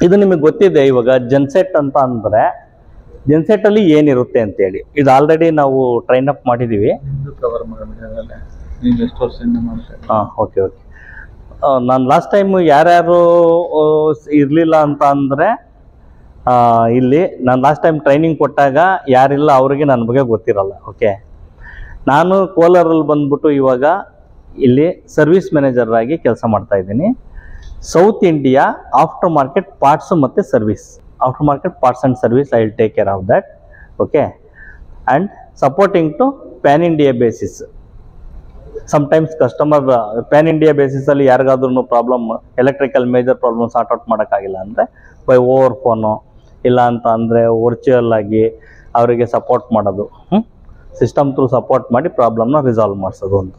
ಇದು ನಿಮಗೆ ಗೊತ್ತಿದೆ. ಇವಾಗ ಜೆನ್ಸೆಟ್ ಅಂತ ಅಂದರೆ ಜೆನ್ಸೆಟ್ ಅಲ್ಲಿ ಏನಿರುತ್ತೆ ಅಂತೇಳಿ ಇದು ಆಲ್ರೆಡಿ ನಾವು ಟ್ರೈನ್ ಅಪ್ ಮಾಡಿದ್ದೀವಿ. Okay okay. ನಾನು ಲಾಸ್ಟ್ ಟೈಮ್ ಯಾರ್ಯಾರು ಇರಲಿಲ್ಲ ಅಂತ ಅಂದರೆ ಇಲ್ಲಿ ನಾನು ಲಾಸ್ಟ್ ಟೈಮ್ ಟ್ರೈನಿಂಗ್ ಕೊಟ್ಟಾಗ ಯಾರಿಲ್ಲ ಅವರಿಗೆ ನನ್ನ ಬಗ್ಗೆ ಗೊತ್ತಿರಲ್ಲ. ಓಕೆ, ನಾನು ಕೋಲಾರಲ್ಲಿ ಬಂದ್ಬಿಟ್ಟು ಇವಾಗ ಇಲ್ಲಿ ಸರ್ವಿಸ್ ಮ್ಯಾನೇಜರ್ ಆಗಿ ಕೆಲಸ ಮಾಡ್ತಾ ಇದ್ದೀನಿ. South India after market parts ಮತ್ತು service, after market parts and service I will take care of that. Okay, and supporting to pan India basis. Sometimes customer pan India ಬೇಸಿಸಲ್ಲಿ ಯಾರಿಗಾದ್ರೂ problem, electrical major problem sort out ಮಾಡೋಕ್ಕಾಗಿಲ್ಲ ಅಂದರೆ by over phone ಇಲ್ಲ ಅಂತ ಅಂದರೆ virtual ಆಗಿ ಅವರಿಗೆ support ಮಾಡೋದು, ಸಿಸ್ಟಮ್ ಥ್ರೂ ಸಪೋರ್ಟ್ ಮಾಡಿ ಪ್ರಾಬ್ಲಮ್ನ ರಿಸಾಲ್ವ್ ಮಾಡಿಸೋದು ಅಂತ.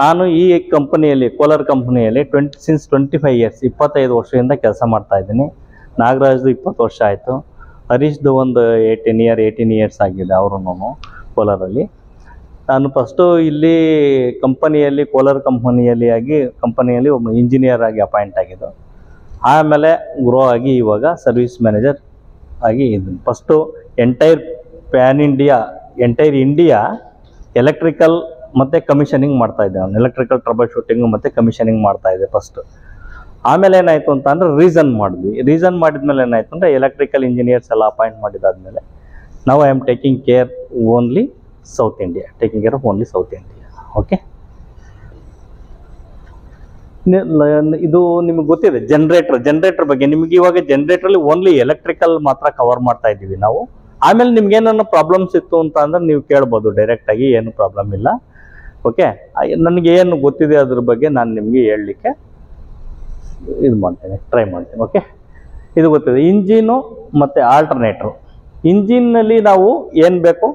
ನಾನು ಈ ಕಂಪನಿಯಲ್ಲಿ, ಕೋಲಾರ್ ಕಂಪನಿಯಲ್ಲಿ ಸಿನ್ಸ್ 25 ಇಯರ್ಸ್ 25 ವರ್ಷದಿಂದ ಕೆಲಸ ಮಾಡ್ತಾ ಇದ್ದೀನಿ. ನಾಗರಾಜ್ದು 20 ವರ್ಷ ಆಯಿತು. ಹರೀಶ್ದು ಒಂದು 18 ಇಯರ್ಸ್ ಆಗಿದೆ ಅವರು ಕೋಲಾರಲ್ಲಿ. ನಾನು ಫಸ್ಟು ಇಲ್ಲಿ ಕಂಪನಿಯಲ್ಲಿ, ಕೋಲಾರ್ ಕಂಪನಿಯಲ್ಲಿ ಒಬ್ಬ ಇಂಜಿನಿಯರ್ ಆಗಿ ಅಪಾಯಿಂಟ್ ಆಗಿದ್ದು. ಆಮೇಲೆ ಗ್ರೋ ಆಗಿ ಇವಾಗ ಸರ್ವಿಸ್ ಮ್ಯಾನೇಜರ್ ಆಗಿ ಇದ್ದೀನಿ. ಫಸ್ಟು ಎಂಟೈರ್ ಇಂಡಿಯಾ ಎಲೆಕ್ಟ್ರಿಕಲ್ ಮತ್ತು ಕಮಿಷನಿಂಗ್ ಮಾಡ್ತಾಯಿದ್ದೆ. ನಾನು ಎಲೆಕ್ಟ್ರಿಕಲ್ ಟ್ರಬಲ್ ಶೂಟಿಂಗು ಮತ್ತು ಕಮಿಷನಿಂಗ್ ಮಾಡ್ತಾಯಿದ್ದೆ ಫಸ್ಟು. ಆಮೇಲೆ ಏನಾಯಿತು ಅಂತ ಅಂದರೆ ರೀಸನ್ ಮಾಡಿದ್ಮೇಲೆ ಏನಾಯಿತು ಅಂದರೆ ಎಲೆಕ್ಟ್ರಿಕಲ್ ಇಂಜಿನಿಯರ್ಸ್ ಎಲ್ಲ ಅಪಾಯಿಂಟ್ ಮಾಡಿದಾದ್ಮೇಲೆ ನಾವು I am taking care only south India. Okay, ಇದು ನಿಮಗೆ ಗೊತ್ತಿದೆ ಜನರೇಟರ್ ಬಗ್ಗೆ. ನಿಮಗೆ ಇವಾಗ ಜನರೇಟ್ರಲ್ಲಿ ಓನ್ಲಿ ಎಲೆಕ್ಟ್ರಿಕಲ್ ಮಾತ್ರ ಕವರ್ ಮಾಡ್ತಾ ಇದ್ದೀವಿ ನಾವು. ಆಮೇಲೆ ನಿಮ್ಗೆ ಏನಾದ್ರು ಪ್ರಾಬ್ಲಮ್ಸ್ ಇತ್ತು ಅಂತ ಅಂದ್ರೆ ನೀವು ಕೇಳ್ಬೋದು ಡೈರೆಕ್ಟಾಗಿ, ಏನು ಪ್ರಾಬ್ಲಮ್ ಇಲ್ಲ. ಓಕೆ, ನನಗೆ ಏನು ಗೊತ್ತಿದೆ ಅದ್ರ ಬಗ್ಗೆ ನಾನು ನಿಮಗೆ ಹೇಳಲಿಕ್ಕೆ ಟ್ರೈ ಮಾಡ್ತೀನಿ. ಓಕೆ, ಇದು ಗೊತ್ತಿದೆ. ಇಂಜಿನು ಮತ್ತು ಆಲ್ಟರ್ನೇಟ್ರು. ಇಂಜಿನ್ನಲ್ಲಿ ನಾವು ಏನು ಬೇಕು,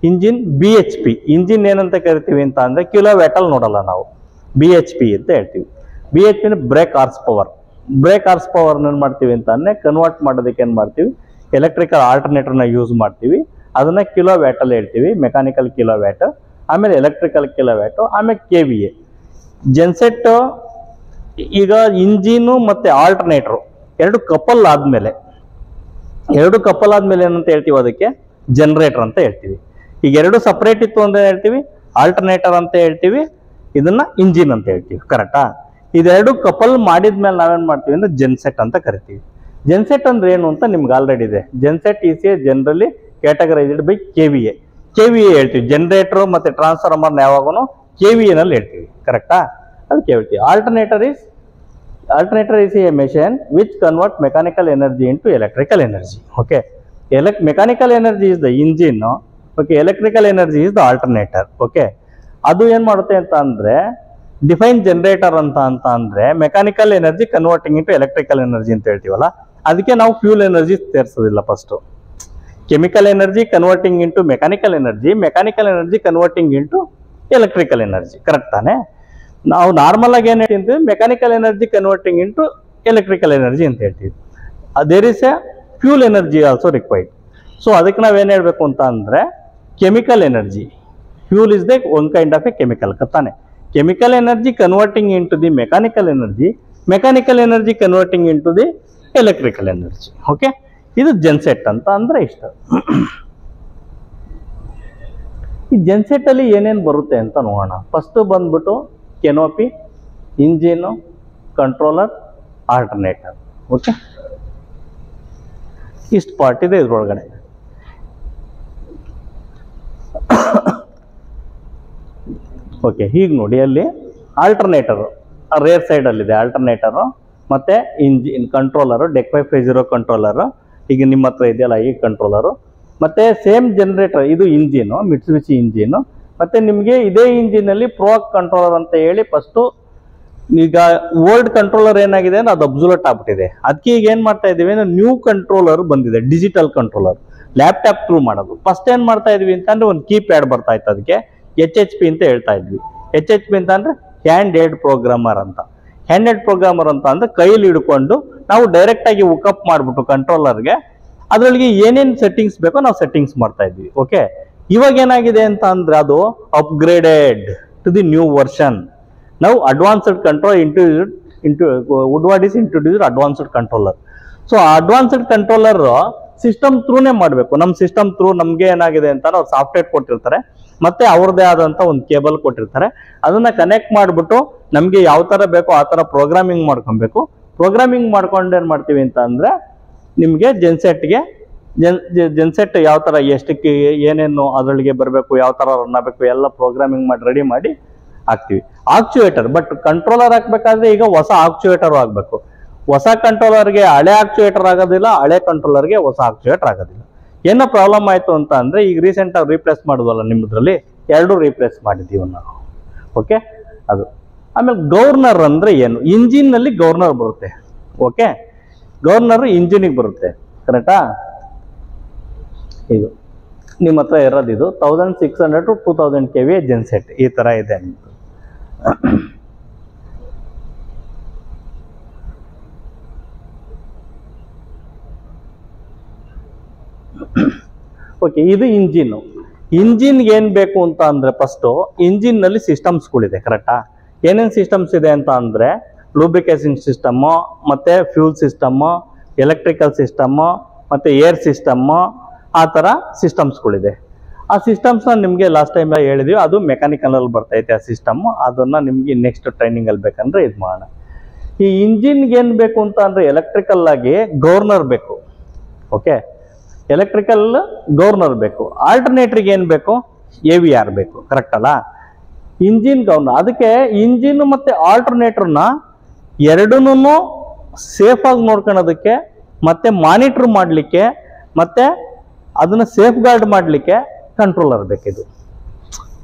ಇಂಜಿನ್ BHP. ಇಂಜಿನ್ ಏನಂತ ಕರಿತೀವಿ ಅಂತ ಅಂದರೆ ಕಿಲೋ ವ್ಯಾಟಲ್ಲಿ ನೋಡಲ್ಲ ನಾವು, BHP ಅಂತ ಹೇಳ್ತೀವಿ. BHP ಬ್ರೇಕ್ ಹಾರ್ಸ್ ಪವರ್ನ ಏನು ಮಾಡ್ತೀವಿ ಅಂತ ಅಂದರೆ ಕನ್ವರ್ಟ್ ಮಾಡೋದಕ್ಕೆ ಏನು ಮಾಡ್ತೀವಿ, ಎಲೆಕ್ಟ್ರಿಕಲ್ ಆಲ್ಟರ್ನೇಟರ್ನ ಯೂಸ್ ಮಾಡ್ತೀವಿ. ಅದನ್ನು ಕಿಲೋ ವ್ಯಾಟಲ್ಲಿ ಹೇಳ್ತೀವಿ, ಮೆಕ್ಯಾನಿಕಲ್ ಕಿಲೋ ವ್ಯಾಟ್, ಆಮೇಲೆ ಎಲೆಕ್ಟ್ರಿಕಲ್ ಕಿಲೋ ವ್ಯಾಟು, ಆಮೇಲೆ KVA. ಜೆನ್ಸೆಟ್ಟು ಈಗ ಇಂಜಿನು ಮತ್ತು ಆಲ್ಟರ್ನೇಟ್ರು ಎರಡು ಕಪಲ್ ಆದಮೇಲೆ ಏನಂತ ಹೇಳ್ತೀವಿ, ಅದಕ್ಕೆ ಜನರೇಟರ್ ಅಂತ ಹೇಳ್ತೀವಿ. ಈಗ ಎರಡು ಸಪ್ರೇಟ್ ಇತ್ತು ಅಂತ ಹೇಳ್ತೀವಿ ಆಲ್ಟರ್ನೇಟರ್ ಅಂತ ಹೇಳ್ತೀವಿ, ಇದನ್ನ ಇಂಜಿನ್ ಅಂತ ಹೇಳ್ತೀವಿ. ಕರೆಕ್ಟಾ? ಇದೆರಡು ಕಪಲ್ ಮಾಡಿದ್ಮೇಲೆ ನಾವೇನು ಮಾಡ್ತೀವಿ ಅಂದರೆ ಜೆನ್ಸೆಟ್ ಅಂತ ಕರಿತೀವಿ. ಜೆನ್ಸೆಟ್ ಅಂದ್ರೆ ಏನು ಅಂತ ನಿಮ್ಗೆ ಆಲ್ರೆಡಿ ಇದೆ. Genset is a generally categorised by KVA ಹೇಳ್ತೀವಿ. ಜನರೇಟರ್ ಮತ್ತು ಟ್ರಾನ್ಸ್ಫಾರ್ಮರ್ನ ಯಾವಾಗೂ KVA ನಲ್ಲಿ ಹೇಳ್ತೀವಿ. ಕರೆಕ್ಟಾ? ಅದಕ್ಕೆ ಹೇಳ್ತೀವಿ. Alternator is a machine which convert mechanical energy into electrical energy. Okay, mechanical energy is the engine. Okay, electrical energy is the alternator. Okay, ಅದು ಏನು ಮಾಡುತ್ತೆ ಅಂತ ಅಂದರೆ ಡಿಫೈನ್ ಜನರೇಟರ್ ಅಂತ ಅಂದರೆ mechanical energy converting into electrical energy ಅಂತ ಹೇಳ್ತೀವಲ್ಲ, ಅದಕ್ಕೆ ನಾವು ಫ್ಯೂಲ್ ಎನರ್ಜಿ ಸೇರಿಸೋದಿಲ್ಲ. First chemical energy converting into mechanical energy converting into electrical energy. Correct ತಾನೆ? ನಾವು ನಾರ್ಮಲ್ ಆಗಿ ಏನು ಹೇಳ್ತೀವಿ, mechanical energy converting into electrical energy ಅಂತ ಹೇಳ್ತೀವಿ. There is a fuel energy also required. So ಅದಕ್ಕೆ ನಾವೇನು ಹೇಳಬೇಕು ಅಂತ ಅಂದರೆ chemical energy, fuel is the one kind of a chemical. ತಾನೆ? Chemical energy converting into the mechanical energy converting into the electrical energy. Okay, ಇದು genset ಅಂತ ಅಂದರೆ ಇಷ್ಟ. ಈ ಜೆನ್ಸೆಟ್ ಅಲ್ಲಿ ಏನೇನು ಬರುತ್ತೆ ಅಂತ ನೋಡೋಣ. ಫಸ್ಟ್ ಬಂದ್ಬಿಟ್ಟು canopy, engine, controller, alternator. Okay, ಇಷ್ಟು ಪಾರ್ಟ್ ಇದೆ ಇದ್ರೊಳಗಡೆ. ಓಕೆ, ಹೀಗೆ ನೋಡಿ, ಅಲ್ಲಿ ಆಲ್ಟರ್ನೇಟರು ರೇರ್ ಸೈಡಲ್ಲಿದೆ ಆಲ್ಟರ್ನೇಟರು, ಮತ್ತು ಕಂಟ್ರೋಲರು, ಡೆಕ್ 550 ಕಂಟ್ರೋಲರು, ಈಗ ನಿಮ್ಮ ಹತ್ರ ಇದೆಯಲ್ಲ ಈ ಕಂಟ್ರೋಲರು, ಮತ್ತು ಸೇಮ್ ಜನರೇಟರ್. ಇದು ಇಂಜಿನು, ಮಿಟ್ಸುಬಿಷಿ ಇಂಜಿನು. ಮತ್ತು ನಿಮಗೆ ಇದೇ ಇಂಜಿನಲ್ಲಿ ಪ್ರೋಕ್ ಕಂಟ್ರೋಲರ್ ಅಂತ ಹೇಳಿ ಫಸ್ಟು, ಈಗ ಓಲ್ಡ್ ಕಂಟ್ರೋಲರ್ ಏನಾಗಿದೆ ಅಂದರೆ ಅದು ಅಬ್ಸುಲೆಟ್ ಆಗ್ಬಿಟ್ಟಿದೆ. ಅದಕ್ಕೆ ಈಗ ಏನು ಮಾಡ್ತಾ ಇದ್ದೀವಿ ಅಂದರೆ ನ್ಯೂ ಕಂಟ್ರೋಲರ್ ಬಂದಿದೆ, ಡಿಜಿಟಲ್ ಕಂಟ್ರೋಲರ್, ಲ್ಯಾಪ್ಟಾಪ್ ಥ್ರೂ ಮಾಡೋದು. ಫಸ್ಟ್ ಏನು ಮಾಡ್ತಾ ಇದ್ವಿ ಅಂತಂದರೆ ಒಂದು ಕೀಪ್ಯಾಡ್ ಬರ್ತಾ ಇತ್ತು, ಅದಕ್ಕೆ HHP ಅಂತ ಹೇಳ್ತಾ ಇದ್ವಿ. HHP ಅಂತ ಅಂದರೆ ಹ್ಯಾಂಡ್ ಹೆಲ್ಡ್ ಪ್ರೋಗ್ರಾಮರ್ ಅಂತ. ಅಂದರೆ ಕೈಲಿ ಹಿಡ್ಕೊಂಡು ನಾವು ಡೈರೆಕ್ಟಾಗಿ ಹುಕಪ್ ಮಾಡಿಬಿಟ್ಟು ಕಂಟ್ರೋಲರ್ಗೆ ಅದರೊಳಗೆ ಏನೇನು ಸೆಟ್ಟಿಂಗ್ಸ್ ಬೇಕೋ ನಾವು ಸೆಟ್ಟಿಂಗ್ಸ್ ಮಾಡ್ತಾ ಇದ್ವಿ. ಓಕೆ, ಇವಾಗ ಏನಾಗಿದೆ ಅಂತ ಅಂದರೆ ಅದು upgraded to the new version. ನಾವು advanced control Woodward is introduced advanced controller. So advanced controller system ಥ್ರೂನೇ ಮಾಡಬೇಕು. ನಮ್ಮ ಸಿಸ್ಟಮ್ ಥ್ರೂ ನಮ್ಗೆ ಏನಾಗಿದೆ ಅಂತ ಅವ್ರು ಸಾಫ್ಟ್ವೇರ್ ಕೊಟ್ಟಿರ್ತಾರೆ, ಮತ್ತೆ ಅವ್ರದ್ದೇ ಆದಂತ ಒಂದು ಕೇಬಲ್ ಕೊಟ್ಟಿರ್ತಾರೆ. ಅದನ್ನ ಕನೆಕ್ಟ್ ಮಾಡಿಬಿಟ್ಟು ನಮ್ಗೆ ಯಾವ ತರ ಬೇಕೋ ಆ ತರ ಪ್ರೋಗ್ರಾಮಿಂಗ್ ಮಾಡ್ಕೊಬೇಕು. ಪ್ರೋಗ್ರಾಮಿಂಗ್ ಮಾಡ್ಕೊಂಡು ಏನ್ ಮಾಡ್ತೀವಿ ಅಂತ ಅಂದ್ರೆ ನಿಮ್ಗೆ ಜೆನ್ಸೆಟ್ ಯಾವ ತರ ಎಷ್ಟಕ್ಕೆ ಏನೇನು ಅದರೊಳಗೆ ಬರಬೇಕು, ಯಾವ ತರ ರನ್ ಆಗಬೇಕು ಎಲ್ಲ ಪ್ರೋಗ್ರಾಮಿಂಗ್ ಮಾಡಿ ರೆಡಿ ಮಾಡಿ ಹಾಕ್ತಿವಿ. ಆಕ್ಚುಯೇಟರ್, ಬಟ್ ಕಂಟ್ರೋಲರ್ ಹಾಕ್ಬೇಕಾದ್ರೆ ಈಗ ಹೊಸ ಆಕ್ಚುಯೇಟರ್ ಆಗ್ಬೇಕು. ಹೊಸ ಕಂಟ್ರೋಲರ್ಗೆ ಹಳೆ ಆಕ್ಚುಯೇಟರ್ ಆಗೋದಿಲ್ಲ, ಹಳೆ ಕಂಟ್ರೋಲರ್ಗೆ ಹೊಸ ಆಕ್ಚುಯೇಟರ್ ಆಗೋದಿಲ್ಲ. ಏನೋ ಪ್ರಾಬ್ಲಮ್ ಆಯ್ತು ಅಂತ ಅಂದ್ರೆ ಈಗ ರೀಸೆಂಟ್ ಆಗಿ ರೀಪ್ಲೇಸ್ ಮಾಡೋದಲ್ಲ ನಿಮ್ಮದ್ರಲ್ಲಿ, ಎರಡು ರೀಪ್ಲೇಸ್ ಮಾಡಿದೀವಿ ನಾವು. ಓಕೆ, ಅದು. ಆಮೇಲೆ ಗವರ್ನರ್ ಅಂದ್ರೆ ಏನು? ಇಂಜಿನ್ ನಲ್ಲಿ ಗವರ್ನರ್ ಬರುತ್ತೆ. ಓಕೆ, ಗವರ್ನರ್ ಇಂಜಿನಿಗೆ ಬರುತ್ತೆ, ಕರೆಕ್ಟಾ? ಇದು ನಿಮ್ಮ ಹತ್ರ ಇರೋದು ಇದು 1600 to 2000 kVA ಜೆನ್ಸೆಟ್ ಈ ತರ ಇದೆ. ಓಕೆ, ಇದು ಇಂಜಿನ್. ಇಂಜಿನ್ಗೆ ಏನ್ ಬೇಕು ಅಂತ ಅಂದ್ರೆ ಫಸ್ಟ್ ಇಂಜಿನ್ ನಲ್ಲಿ ಸಿಸ್ಟಮ್ಸ್ಗಳಿದೆ, ಕರೆಕ್ಟಾ? ಏನೇನ್ ಸಿಸ್ಟಮ್ಸ್ ಇದೆ ಅಂತ ಅಂದ್ರೆ ಲೂಬ್ರಿಕೇಷನ್ ಸಿಸ್ಟಮ್, ಮತ್ತೆ ಫ್ಯೂಲ್ ಸಿಸ್ಟಮ್, ಎಲೆಕ್ಟ್ರಿಕಲ್ ಸಿಸ್ಟಮ್, ಮತ್ತೆ ಏರ್ ಸಿಸ್ಟಮ್, ಆ ತರ ಸಿಸ್ಟಮ್ಸ್ಗಳಿದೆ. ಆ ಸಿಸ್ಟಮ್ಸ್ ನಿಮ್ಗೆ ಲಾಸ್ಟ್ ಟೈಮ್ ಹೇಳಿದೀವಿ, ಅದು ಮೆಕ್ಯಾನಿಕಲ್ ಅಲ್ಲಿ ಬರ್ತೈತೆ ಆ ಸಿಸ್ಟಮ್. ಅದನ್ನ ನಿಮ್ಗೆ ನೆಕ್ಸ್ಟ್ ಟ್ರೈನಿಂಗ್ ಅಲ್ಲಿ ಬೇಕಂದ್ರೆ ಇದು ಮಾಡೋಣ. ಈ ಇಂಜಿನ್ಗೆ ಏನ್ ಬೇಕು ಅಂತ ಅಂದ್ರೆ ಎಲೆಕ್ಟ್ರಿಕಲ್ ಆಗಿ ಗವರ್ನರ್ ಬೇಕು. ಓಕೆ, ಎಲೆಕ್ಟ್ರಿಕಲ್ ಗವರ್ನರ್ ಬೇಕು. ಆಲ್ಟರ್ನೇಟರ್ಗೆ ಏನ್ ಬೇಕು? AVR ಬೇಕು, ಕರೆಕ್ಟ್ ಅಲ್ಲ? Engine governor. ಅದಕ್ಕೆ ಇಂಜಿನ್ ಮತ್ತೆ ಆಲ್ಟರ್ನೇಟರ್ನ ಎರಡನ್ನೂ ಸೇಫ್ ಆಗಿ ನೋಡ್ಕೊಳ್ಳೋದಕ್ಕೆ, ಮತ್ತೆ ಮಾನಿಟರ್ ಮಾಡಲಿಕ್ಕೆ, ಮತ್ತೆ ಅದನ್ನ ಸೇಫ್ ಗಾರ್ಡ್ ಮಾಡಲಿಕ್ಕೆ ಕಂಟ್ರೋಲರ್ ಬೇಕಿದು.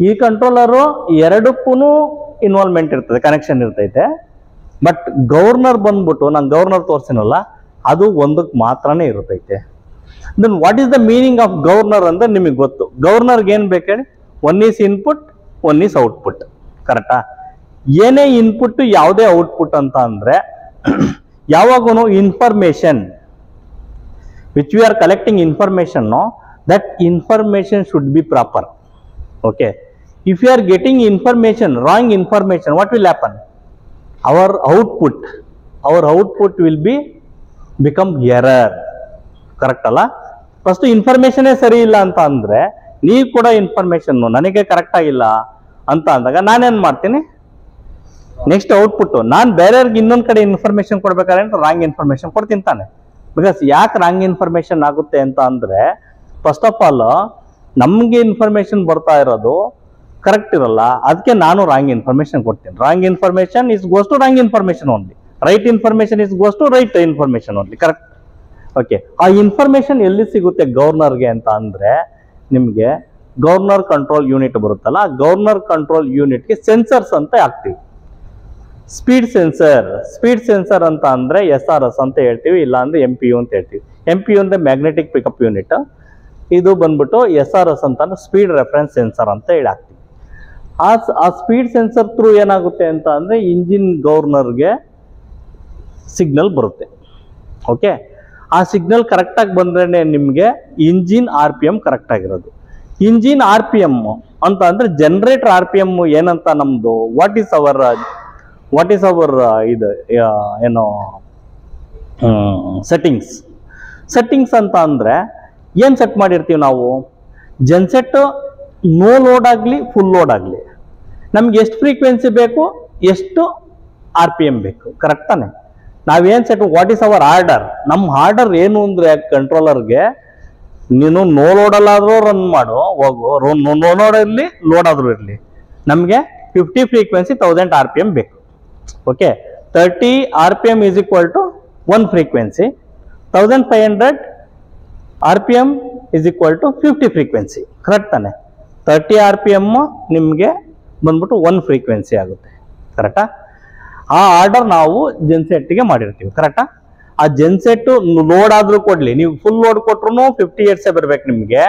ಈ ಕಂಟ್ರೋಲರು ಎರಡಕ್ಕೂ ಇನ್ವಾಲ್ವ್ಮೆಂಟ್ ಇರ್ತದೆ, ಕನೆಕ್ಷನ್ ಇರ್ತೈತೆ. ಬಟ್ ಗವರ್ನರ್ ಬಂದ್ಬಿಟ್ಟು ನಾನು ಗವರ್ನರ್ ತೋರಿಸಿನಲ್ಲ, ಅದು ಒಂದಕ್ಕೆ ಮಾತ್ರನೇ ಇರುತ್ತೈತೆ. Then what is the meaning of governor ಅಂದ್ರೆ ನಿಮಗೆ ಗೊತ್ತು. ಗವರ್ನರ್ಗೆ ಏನ್ ಬೇಕು ಹೇಳಿ? One is input, one is output, ಕರೆಕ್ಟಾ? ಏನೇ ಇನ್ಪುಟ್ ಯಾವುದೇ ಔಟ್ಪುಟ್ ಅಂತ ಅಂದ್ರೆ ಯಾವಾಗೂ information which we are collecting information, no, that information should be proper. Okay, if you are getting information, wrong information, what will happen? Our output will become error, correct ಅಲ್ಲ? First information ಸರಿ ಇಲ್ಲ ಅಂತ ಅಂದ್ರೆ, ನೀವು ಕೂಡ information ನನಗೆ correct ಆಗಿಲ್ಲ ಅಂತ ಅಂದಾಗ ನಾನೇನ್ ಮಾಡ್ತೀನಿ? ನೆಕ್ಸ್ಟ್ ಔಟ್ಪುಟ್ ನಾನು ಬೇರೆಯವ್ರಿಗೆ ಇನ್ನೊಂದ್ ಕಡೆ ಇನ್ಫಾರ್ಮೇಶನ್ ಕೊಡ್ಬೇಕಾದ್ರೆ ರಾಂಗ್ ಇನ್ಫಾರ್ಮೇಶನ್ ಕೊಡ್ತೀನಿ ತಾನೆ. ಬಿಕಾಸ್ ಯಾಕೆ ರಾಂಗ್ ಇನ್ಫಾರ್ಮೇಶನ್ ಆಗುತ್ತೆ ಅಂತ ಅಂದ್ರೆ, ಫಸ್ಟ್ ಆಫ್ ಆಲ್ ನಮ್ಗೆ ಇನ್ಫಾರ್ಮೇಶನ್ ಬರ್ತಾ ಇರೋದು ಕರೆಕ್ಟ್ ಇರಲ್ಲ, ಅದಕ್ಕೆ ನಾನು ರಾಂಗ್ ಇನ್ಫಾರ್ಮೇಶನ್ ಕೊಡ್ತೀನಿ. Wrong information is goes to wrong information only, right information is goes to right information only, correct? Okay, ಆ ಇನ್ಫಾರ್ಮೇಶನ್ ಎಲ್ಲಿ ಸಿಗುತ್ತೆ ಗವರ್ನರ್ಗೆ ಅಂತ ಅಂದ್ರೆ, ನಿಮ್ಗೆ ಗವರ್ನರ್ ಕಂಟ್ರೋಲ್ ಯೂನಿಟ್ ಬರುತ್ತಲ್ಲ, ಗವರ್ನರ್ ಕಂಟ್ರೋಲ್ ಯೂನಿಟ್ಗೆ ಸೆನ್ಸರ್ಸ್ ಅಂತ ಹಾಕ್ತಿವಿ. ಸ್ಪೀಡ್ ಸೆನ್ಸರ್ ಅಂತ ಅಂದ್ರೆ SRS ಅಂತ ಹೇಳ್ತೀವಿ, ಇಲ್ಲ ಅಂದ್ರೆ MPU ಅಂತ ಹೇಳ್ತೀವಿ. MPU ಅಂದ್ರೆ ಮ್ಯಾಗ್ನೆಟಿಕ್ ಪಿಕಪ್ ಯೂನಿಟ್, ಇದು ಬಂದ್ಬಿಟ್ಟು SRS ಅಂತ ಅಂದ್ರೆ ಸ್ಪೀಡ್ ರೆಫರೆನ್ಸ್ ಸೆನ್ಸರ್ ಅಂತ ಹೇಳಿ ಹಾಕ್ತೀವಿ. ಆ ಸ್ಪೀಡ್ ಸೆನ್ಸರ್ ಥ್ರೂ ಏನಾಗುತ್ತೆ ಅಂತ ಅಂದ್ರೆ ಇಂಜಿನ್ ಗವರ್ನರ್ಗೆ ಸಿಗ್ನಲ್ ಬರುತ್ತೆ. ಓಕೆ, ಆ ಸಿಗ್ನಲ್ ಕರೆಕ್ಟ್ ಆಗಿ ಬಂದ್ರೆ ನಿಮ್ಗೆ ಇಂಜಿನ್ RPM ಕರೆಕ್ಟ್ ಆಗಿರೋದು. ಇಂಜಿನ್ RPM ಅಂತ ಅಂದ್ರೆ ಜನರೇಟರ್ RPM ಏನಂತ ನಮ್ದು ವಾಟ್ ಈಸ್ ಅವರ್ ಇದು ಏನೋ ಸೆಟ್ಟಿಂಗ್ಸ್ ಅಂತ ಅಂದ್ರೆ ಏನ್ ಸೆಟ್ ಮಾಡಿರ್ತೀವಿ ನಾವು? ಜೆನ್ಸೆಟ್ ನೋ ಲೋಡ್ ಆಗಲಿ ಫುಲ್ ಲೋಡ್ ಆಗಲಿ ನಮ್ಗೆ ಎಷ್ಟು ಫ್ರೀಕ್ವೆನ್ಸಿ ಬೇಕು, ಎಷ್ಟು RPM ಬೇಕು, ಕರೆಕ್ಟ್ ತಾನೆ? ನಾವೇನ್ set, what is our order? ನಮ್ಮ ಆರ್ಡರ್ ಏನು ಅಂದ್ರೆ ಕಂಟ್ರೋಲರ್ಗೆ, ನೀನು ನೋ ಲೋಡಲ್ಲಾದ್ರೂ ರನ್ ಮಾಡು, ಹೋಗು, ನೋ ಲೋಡ್ ಇರಲಿ ಲೋಡ್ ಆದ್ರೂ ಇರಲಿ, ನಮಗೆ 50 ಫ್ರೀಕ್ವೆನ್ಸಿ 1000 RPM ಬೇಕು. Okay, 30 RPM is equal to 1 frequency, 1500 RPM is equal to 50 frequency, correct ತಾನೆ? 30 RPM ನಿಮಗೆ ಬಂದ್ಬಿಟ್ಟು 1 ಫ್ರೀಕ್ವೆನ್ಸಿ ಆಗುತ್ತೆ, ಕರೆಕ್ಟಾ? ಆ ಆರ್ಡರ್ ನಾವು ಜೆನ್ಸೆಟ್ಗೆ ಮಾಡಿರ್ತೀವಿ, ಕರೆಕ್ಟಾ? ಆ ಜೆನ್ಸೆಟ್ ಲೋಡ್ ಆದ್ರೂ ಕೊಡ್ಲಿ, ನೀವು ಫುಲ್ ಲೋಡ್ ಕೊಟ್ರು 50 Hz ಬರ್ಬೇಕು ನಿಮ್ಗೆ,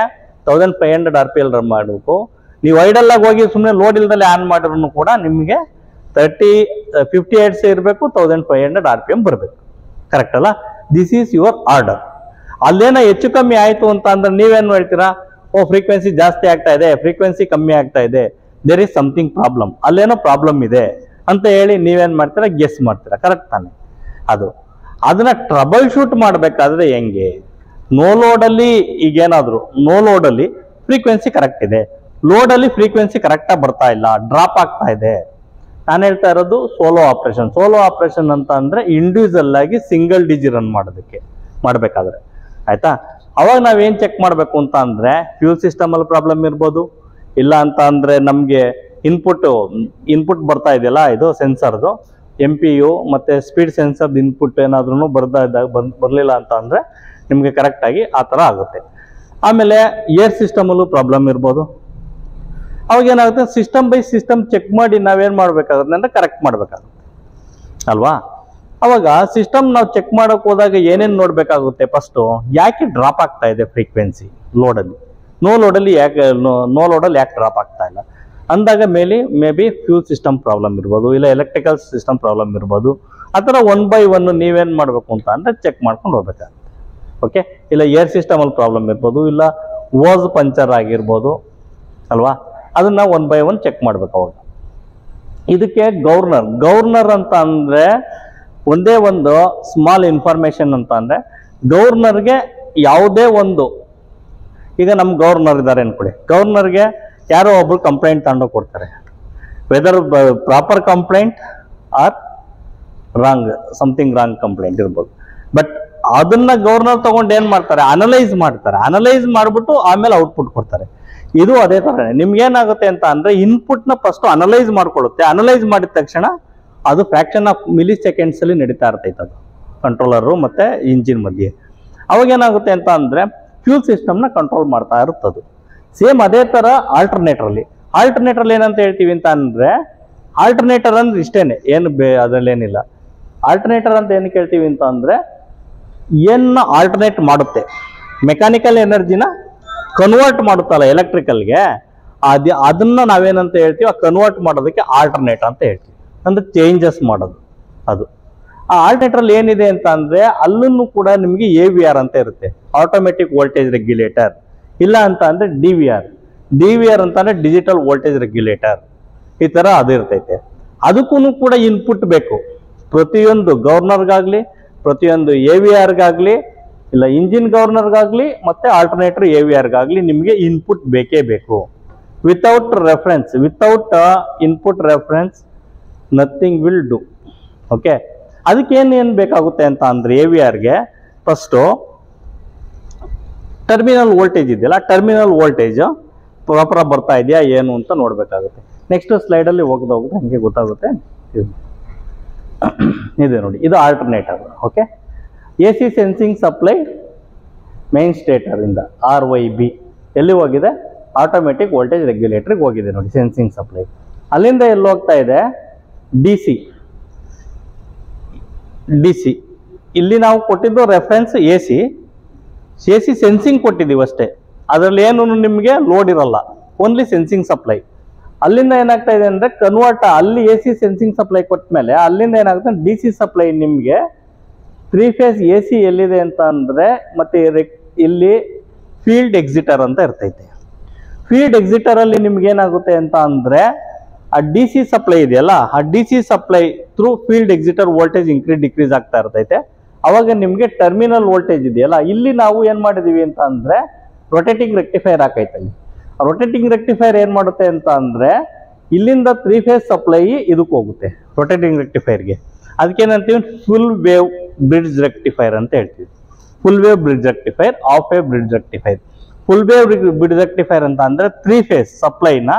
1500 RPM ರನ್ ಮಾಡಬೇಕು. ನೀವು ಐಡಲ್ ಆಗಿ ಹೋಗಿ ಸುಮ್ಮನೆ ಲೋಡ್ ಇಲ್ದಲ್ಲೇ ಆನ್ ಮಾಡಿದ್ರು ಕೂಡ ನಿಮ್ಗೆ 50 Hz ಇರಬೇಕು, 1500 RPM ಬರಬೇಕು, ಕರೆಕ್ಟ್ ಅಲ್ಲ? This is your order. ಅಲ್ಲೇನೋ ಹೆಚ್ಚು ಕಮ್ಮಿ ಆಯ್ತು ಅಂತ ಅಂದ್ರೆ ನೀವೇನ್ ಹೇಳ್ತೀರಾ? ಓ, ಫ್ರೀಕ್ವೆನ್ಸಿ ಜಾಸ್ತಿ ಆಗ್ತಾ ಇದೆ, ಫ್ರೀಕ್ವೆನ್ಸಿ ಕಮ್ಮಿ ಆಗ್ತಾ ಇದೆ, ದೇರ್ ಇಸ್ ಸಮಥಿಂಗ್ ಪ್ರಾಬ್ಲಮ್, ಅಲ್ಲೇನೋ ಪ್ರಾಬ್ಲಮ್ ಇದೆ ಅಂತ ಹೇಳಿ ನೀವೇನ್ ಮಾಡ್ತೀರಾ, ಗೆಸ್ ಮಾಡ್ತೀರಾ, ಕರೆಕ್ಟ್ ತಾನೆ? ಅದನ್ನ ಟ್ರಬಲ್ ಶೂಟ್ ಮಾಡ್ಬೇಕಾದ್ರೆ ಹೆಂಗೆ? ನೋ ಲೋಡಲ್ಲಿ ಈಗೇನಾದ್ರು ನೋ ಲೋಡಲ್ಲಿ ಫ್ರೀಕ್ವೆನ್ಸಿ ಕರೆಕ್ಟ್ ಇದೆ, ಲೋಡಲ್ಲಿ ಫ್ರೀಕ್ವೆನ್ಸಿ ಕರೆಕ್ಟಾಗಿ ಬರ್ತಾ ಇಲ್ಲ, ಡ್ರಾಪ್ ಆಗ್ತಾ ಇದೆ. ನಾನು ಹೇಳ್ತಾ ಇರೋದು ಸೋಲೋ ಆಪರೇಷನ್. ಸೋಲೋ ಆಪರೇಷನ್ ಅಂತ ಅಂದ್ರೆ ಇಂಡಿವಿಜುವಲ್ ಆಗಿ ಸಿಂಗಲ್ ಡಿಜಿ ರನ್ ಮಾಡ್ಬೇಕಾದ್ರೆ ಆಯ್ತಾ. ಅವಾಗ ನಾವೇನ್ ಚೆಕ್ ಮಾಡ್ಬೇಕು ಅಂತ ಅಂದ್ರೆ ಫ್ಯೂಲ್ ಸಿಸ್ಟಮ್ ಅಲ್ಲಿ ಪ್ರಾಬ್ಲಮ್ ಇರ್ಬೋದು, ಇಲ್ಲ ಅಂತ ಅಂದ್ರೆ ನಮ್ಗೆ ಇನ್ಪುಟ್ ಬರ್ತಾ ಇದೆಯಲ್ಲ ಇದು ಸೆನ್ಸರ್ದು MPU ಮತ್ತೆ ಸ್ಪೀಡ್ ಸೆನ್ಸರ್ ಇನ್ಪುಟ್ ಏನಾದ್ರೂ ಬರ್ಲಿಲ್ಲ ಅಂತ ಅಂದ್ರೆ ನಿಮ್ಗೆ ಕರೆಕ್ಟ್ ಆಗಿ ಆ ತರ ಆಗುತ್ತೆ. ಆಮೇಲೆ ಏರ್ ಸಿಸ್ಟಮ್ ಅಲ್ಲೂ ಪ್ರಾಬ್ಲಮ್ ಇರ್ಬೋದು. ಅವಾಗ ಏನಾಗುತ್ತೆ, ಸಿಸ್ಟಮ್ ಬೈ ಸಿಸ್ಟಮ್ ಚೆಕ್ ಮಾಡಿ ನಾವೇನ್ ಮಾಡ್ಬೇಕಾಗುತ್ತೆ ಅಂದ್ರೆ ಕರೆಕ್ಟ್ ಮಾಡ್ಬೇಕಾಗುತ್ತೆ ಅಲ್ವಾ. ಅವಾಗ ಸಿಸ್ಟಮ್ ನಾವು ಚೆಕ್ ಮಾಡಕ್ ಹೋದಾಗ ಏನೇನ್ ನೋಡ್ಬೇಕಾಗುತ್ತೆ, ಫಸ್ಟ್ ಯಾಕೆ ಡ್ರಾಪ್ ಆಗ್ತಾ ಇದೆ ಫ್ರೀಕ್ವೆನ್ಸಿ ಲೋಡಲ್ಲಿ, ನೋ ಲೋಡಲ್ಲಿ ಯಾಕೆ ಡ್ರಾಪ್ ಆಗ್ತಾ ಇಲ್ಲ ಅಂದಾಗ may be fuel system problem ಇರ್ಬೋದು, ಇಲ್ಲ ಎಲೆಕ್ಟ್ರಿಕಲ್ ಸಿಸ್ಟಮ್ ಪ್ರಾಬ್ಲಮ್ ಇರ್ಬೋದು. ಆ ಥರ 1 by 1 ನೀವೇನ್ ಮಾಡ್ಬೇಕು ಅಂತ ಅಂದ್ರೆ ಚೆಕ್ ಮಾಡ್ಕೊಂಡು ಹೋಗ್ಬೇಕಾಗುತ್ತೆ. ಓಕೆ, ಇಲ್ಲ ಏರ್ ಸಿಸ್ಟಮ್ ಅಲ್ಲಿ ಪ್ರಾಬ್ಲಮ್ ಇರ್ಬೋದು, ಇಲ್ಲ ಓಸ್ ಪಂಚರ್ ಆಗಿರ್ಬೋದು ಅಲ್ವಾ, ಅದನ್ನ 1 by 1 ಚೆಕ್ ಮಾಡ್ಬೇಕು. ಅವಾಗ ಇದಕ್ಕೆ ಗವರ್ನರ್ ಅಂತ ಅಂದ್ರೆ ಒಂದೇ ಒಂದು ಸ್ಮಾಲ್ ಇನ್ಫಾರ್ಮೇಶನ್ ಅಂತ ಅಂದ್ರೆ, ಗವರ್ನರ್ಗೆ ಯಾವುದೇ ಒಂದು, ಈಗ ನಮ್ ಗವರ್ನರ್ ಇದ್ದಾರೆ ಅನ್ಕೊಳ್ಳಿ, ಗವರ್ನರ್ಗೆ ಯಾರೋ ಒಬ್ರು ಕಂಪ್ಲೇಂಟ್ ತಗೊಂಡೋಗಿ ಕೊಡ್ತಾರೆ, whether proper complaint or something wrong complaint ಇರ್ಬೋದು. ಬಟ್ ಅದನ್ನ ಗವರ್ನರ್ ತಗೊಂಡು ಏನ್ ಮಾಡ್ತಾರೆ, ಅನಲೈಸ್ ಮಾಡ್ಬಿಟ್ಟು ಆಮೇಲೆ ಔಟ್ಪುಟ್ ಕೊಡ್ತಾರೆ. ಇದು ಅದೇ ತರ ನಿಮ್ಗೇನಾಗುತ್ತೆ ಅಂತ ಅಂದ್ರೆ ಇನ್ಪುಟ್ ನ ಫಸ್ಟ್ ಅನಲೈಸ್ ಮಾಡ್ಕೊಳ್ಳುತ್ತೆ. ಅನಲೈಸ್ ಮಾಡಿದ ತಕ್ಷಣ ಅದು ಫ್ರಾಕ್ಷನ್ ಆಫ್ ಮಿಲಿ ಸೆಕೆಂಡ್ಸ್ ಅಲ್ಲಿ ನಡೀತಾ ಇರ್ತೈತೆ ಅದು ಕಂಟ್ರೋಲರು ಮತ್ತೆ ಇಂಜಿನ್ ಮಧ್ಯೆ. ಅವಾಗ ಏನಾಗುತ್ತೆ ಅಂತ ಅಂದ್ರೆ ಫ್ಯೂಲ್ ಸಿಸ್ಟಮ್ ನ ಕಂಟ್ರೋಲ್ ಮಾಡ್ತಾ ಇರುತ್ತದು. ಸೇಮ್ ಅದೇ ತರ ಆಲ್ಟರ್ನೇಟರ್ ಏನಂತ ಹೇಳ್ತೀವಿ ಅಂತ ಅಂದ್ರೆ, ಆಲ್ಟರ್ನೇಟರ್ ಅಂದ್ರೆ ಇಷ್ಟೇನೆ, ಏನು ಅದ್ರಲ್ಲೇನಿಲ್ಲ. ಆಲ್ಟರ್ನೇಟರ್ ಅಂತ ಏನಕ್ಕೆ ಹೇಳ್ತೀವಿ ಅಂತ ಅಂದ್ರೆ ಏನ್ನ ಆಲ್ಟರ್ನೇಟ್ ಮಾಡುತ್ತೆ, ಮೆಕ್ಯಾನಿಕಲ್ ಎನರ್ಜಿನ ಕನ್ವರ್ಟ್ ಮಾಡುತ್ತಲ್ಲ ಎಲೆಕ್ಟ್ರಿಕಲ್ಗೆ, ಅದನ್ನ ನಾವೇನಂತ ಹೇಳ್ತೀವಿ, ಆ ಕನ್ವರ್ಟ್ ಮಾಡೋದಕ್ಕೆ ಆಲ್ಟರ್ನೇಟರ್ ಅಂತ ಹೇಳ್ತೀವಿ, ಅಂದ್ರೆ ಚೇಂಜಸ್ ಮಾಡೋದು ಅದು. ಆ ಆಲ್ಟರ್ನೇಟರ್ ಅಲ್ಲಿ ಏನಿದೆ ಅಂತ ಅಂದ್ರೆ ಅಲ್ಲೂ ಕೂಡ ನಿಮ್ಗೆ AVR ಅಂತ ಇರುತ್ತೆ, ಆಟೋಮೆಟಿಕ್ ವೋಲ್ಟೇಜ್ ರೆಗ್ಯುಲೇಟರ್, ಇಲ್ಲ ಅಂತ ಅಂದ್ರೆ DVR ಅಂತ ಅಂದ್ರೆ ಡಿಜಿಟಲ್ ವೋಲ್ಟೇಜ್ ರೆಗ್ಯುಲೇಟರ್. ಈ ತರ ಅದು ಇರ್ತೈತೆ. ಅದಕ್ಕೂ ಕೂಡ ಇನ್ಪುಟ್ ಬೇಕು. ಪ್ರತಿಯೊಂದು ಗವರ್ನರ್ಗಾಗ್ಲಿ, ಪ್ರತಿಯೊಂದು AVRಗಾಗ್ಲಿ, ಇಲ್ಲ ಇಂಜಿನ್ ಗವರ್ನರ್ಗಾಗ್ಲಿ, ಮತ್ತೆ ಆಲ್ಟರ್ನೇಟರ್ AVRಗಾಗ್ಲಿ ನಿಮ್ಗೆ ಇನ್ಪುಟ್ ಬೇಕೇ ಬೇಕು. Without input reference nothing will do. Okay, ಅದಕ್ಕೆ ಏನ್ ಬೇಕಾಗುತ್ತೆ ಅಂತ ಅಂದ್ರೆ AVRಗೆ ಫಸ್ಟ್ ಟರ್ಮಿನಲ್ ವೋಲ್ಟೇಜ್ ಇದೆಯಲ್ಲ, ಟರ್ಮಿನಲ್ ವೋಲ್ಟೇಜ್ ಪ್ರಾಪರ್ ಬರ್ತಾ ಇದೆಯಾ ಏನು ಅಂತ ನೋಡ್ಬೇಕಾಗುತ್ತೆ. ನೆಕ್ಸ್ಟ್ ಸ್ಲೈಡ್ ಅಲ್ಲಿ ಹೋಗ್ತಾ ಹಂಗೆ ಗೊತ್ತಾಗುತ್ತೆ. ಇದೆ ನೋಡಿ, ಇದು alternator. Okay, AC sensing supply main stator ಇಂದ RYB ಎಲ್ಲಿ ಹೋಗಿದೆ, ಆಟೋಮೆಟಿಕ್ ವೋಲ್ಟೇಜ್ ರೆಗ್ಯುಲೇಟರ್ಗೆ ಹೋಗಿದೆ ನೋಡಿ, ಸೆನ್ಸಿಂಗ್ ಸಪ್ಲೈ. ಅಲ್ಲಿಂದ ಎಲ್ಲಿ ಹೋಗ್ತಾ ಇದೆ, DC. ಇಲ್ಲಿ ನಾವು ಕೊಟ್ಟಿದ್ದು ರೆಫರೆನ್ಸ್ AC ಸೆನ್ಸಿಂಗ್ ಕೊಟ್ಟಿದ್ದೀವಿ ಅಷ್ಟೇ. ಅದರಲ್ಲಿ ಏನು ನಿಮಗೆ ಲೋಡ್ ಇರಲ್ಲ, ಓನ್ಲಿ ಸೆನ್ಸಿಂಗ್ ಸಪ್ಲೈ. ಅಲ್ಲಿಂದ ಏನಾಗ್ತಾ ಇದೆ ಅಂದ್ರೆ ಕನ್ವರ್ಟ್, ಅಲ್ಲಿ AC ಸೆನ್ಸಿಂಗ್ ಸಪ್ಲೈ ಕೊಟ್ಟ ಮೇಲೆ ಅಲ್ಲಿಂದ ಏನಾಗುತ್ತೆ DC ಸಪ್ಲೈ ನಿಮ್ಗೆ 3 phase AC ಎಲ್ಲಿದೆ ಅಂತ ಅಂದ್ರೆ, ಮತ್ತೆ ಇಲ್ಲಿ ಫೀಲ್ಡ್ ಎಕ್ಸಿಟರ್ ಅಂತ ಇರ್ತೈತೆ. ಫೀಲ್ಡ್ ಎಕ್ಸಿಟರ್ ಅಲ್ಲಿ ನಿಮ್ಗೆ ಏನಾಗುತ್ತೆ ಅಂತ ಅಂದ್ರೆ ಆ DC ಸಪ್ಲೈ ಇದೆಯಲ್ಲ, ಆ DC supply through field exciter voltage decrease ಆಗ್ತಾ ಇರ್ತೈತೆ. ಅವಾಗ ನಿಮ್ಗೆ ಟರ್ಮಿನಲ್ ವೋಲ್ಟೇಜ್ ಇದೆಯಲ್ಲ, ಇಲ್ಲಿ ನಾವು ಏನ್ ಮಾಡಿದೀವಿ ಅಂತ ಅಂದ್ರೆ ರೊಟೇಟಿಂಗ್ ರೆಕ್ಟಿಫೈರ್ ಹಾಕೈತೆ. ಅಲ್ಲಿ ರೊಟೇಟಿಂಗ್ ರೆಕ್ಟಿಫೈರ್ ಏನ್ ಮಾಡುತ್ತೆ ಅಂತ ಅಂದ್ರೆ ಇಲ್ಲಿಂದ 3 phase ಸಪ್ಲೈ ಇದಕ್ಕೆ ಹೋಗುತ್ತೆ ರೊಟೇಟಿಂಗ್ ರೆಕ್ಟಿಫೈರ್ಗೆ. ಅದಕ್ಕೇನಂತೀವಿ, ಫುಲ್ ವೇವ್ ಬ್ರಿಡ್ಜ್ ರೆಕ್ಟಿಫೈರ್ ಅಂತ ಹೇಳ್ತೀವಿ. Full wave bridge rectifier, half wave bridge rectifier. Full wave bridge rectifier ಅಂತ ಅಂದ್ರೆ 3 phase ಸಪ್ಲೈನ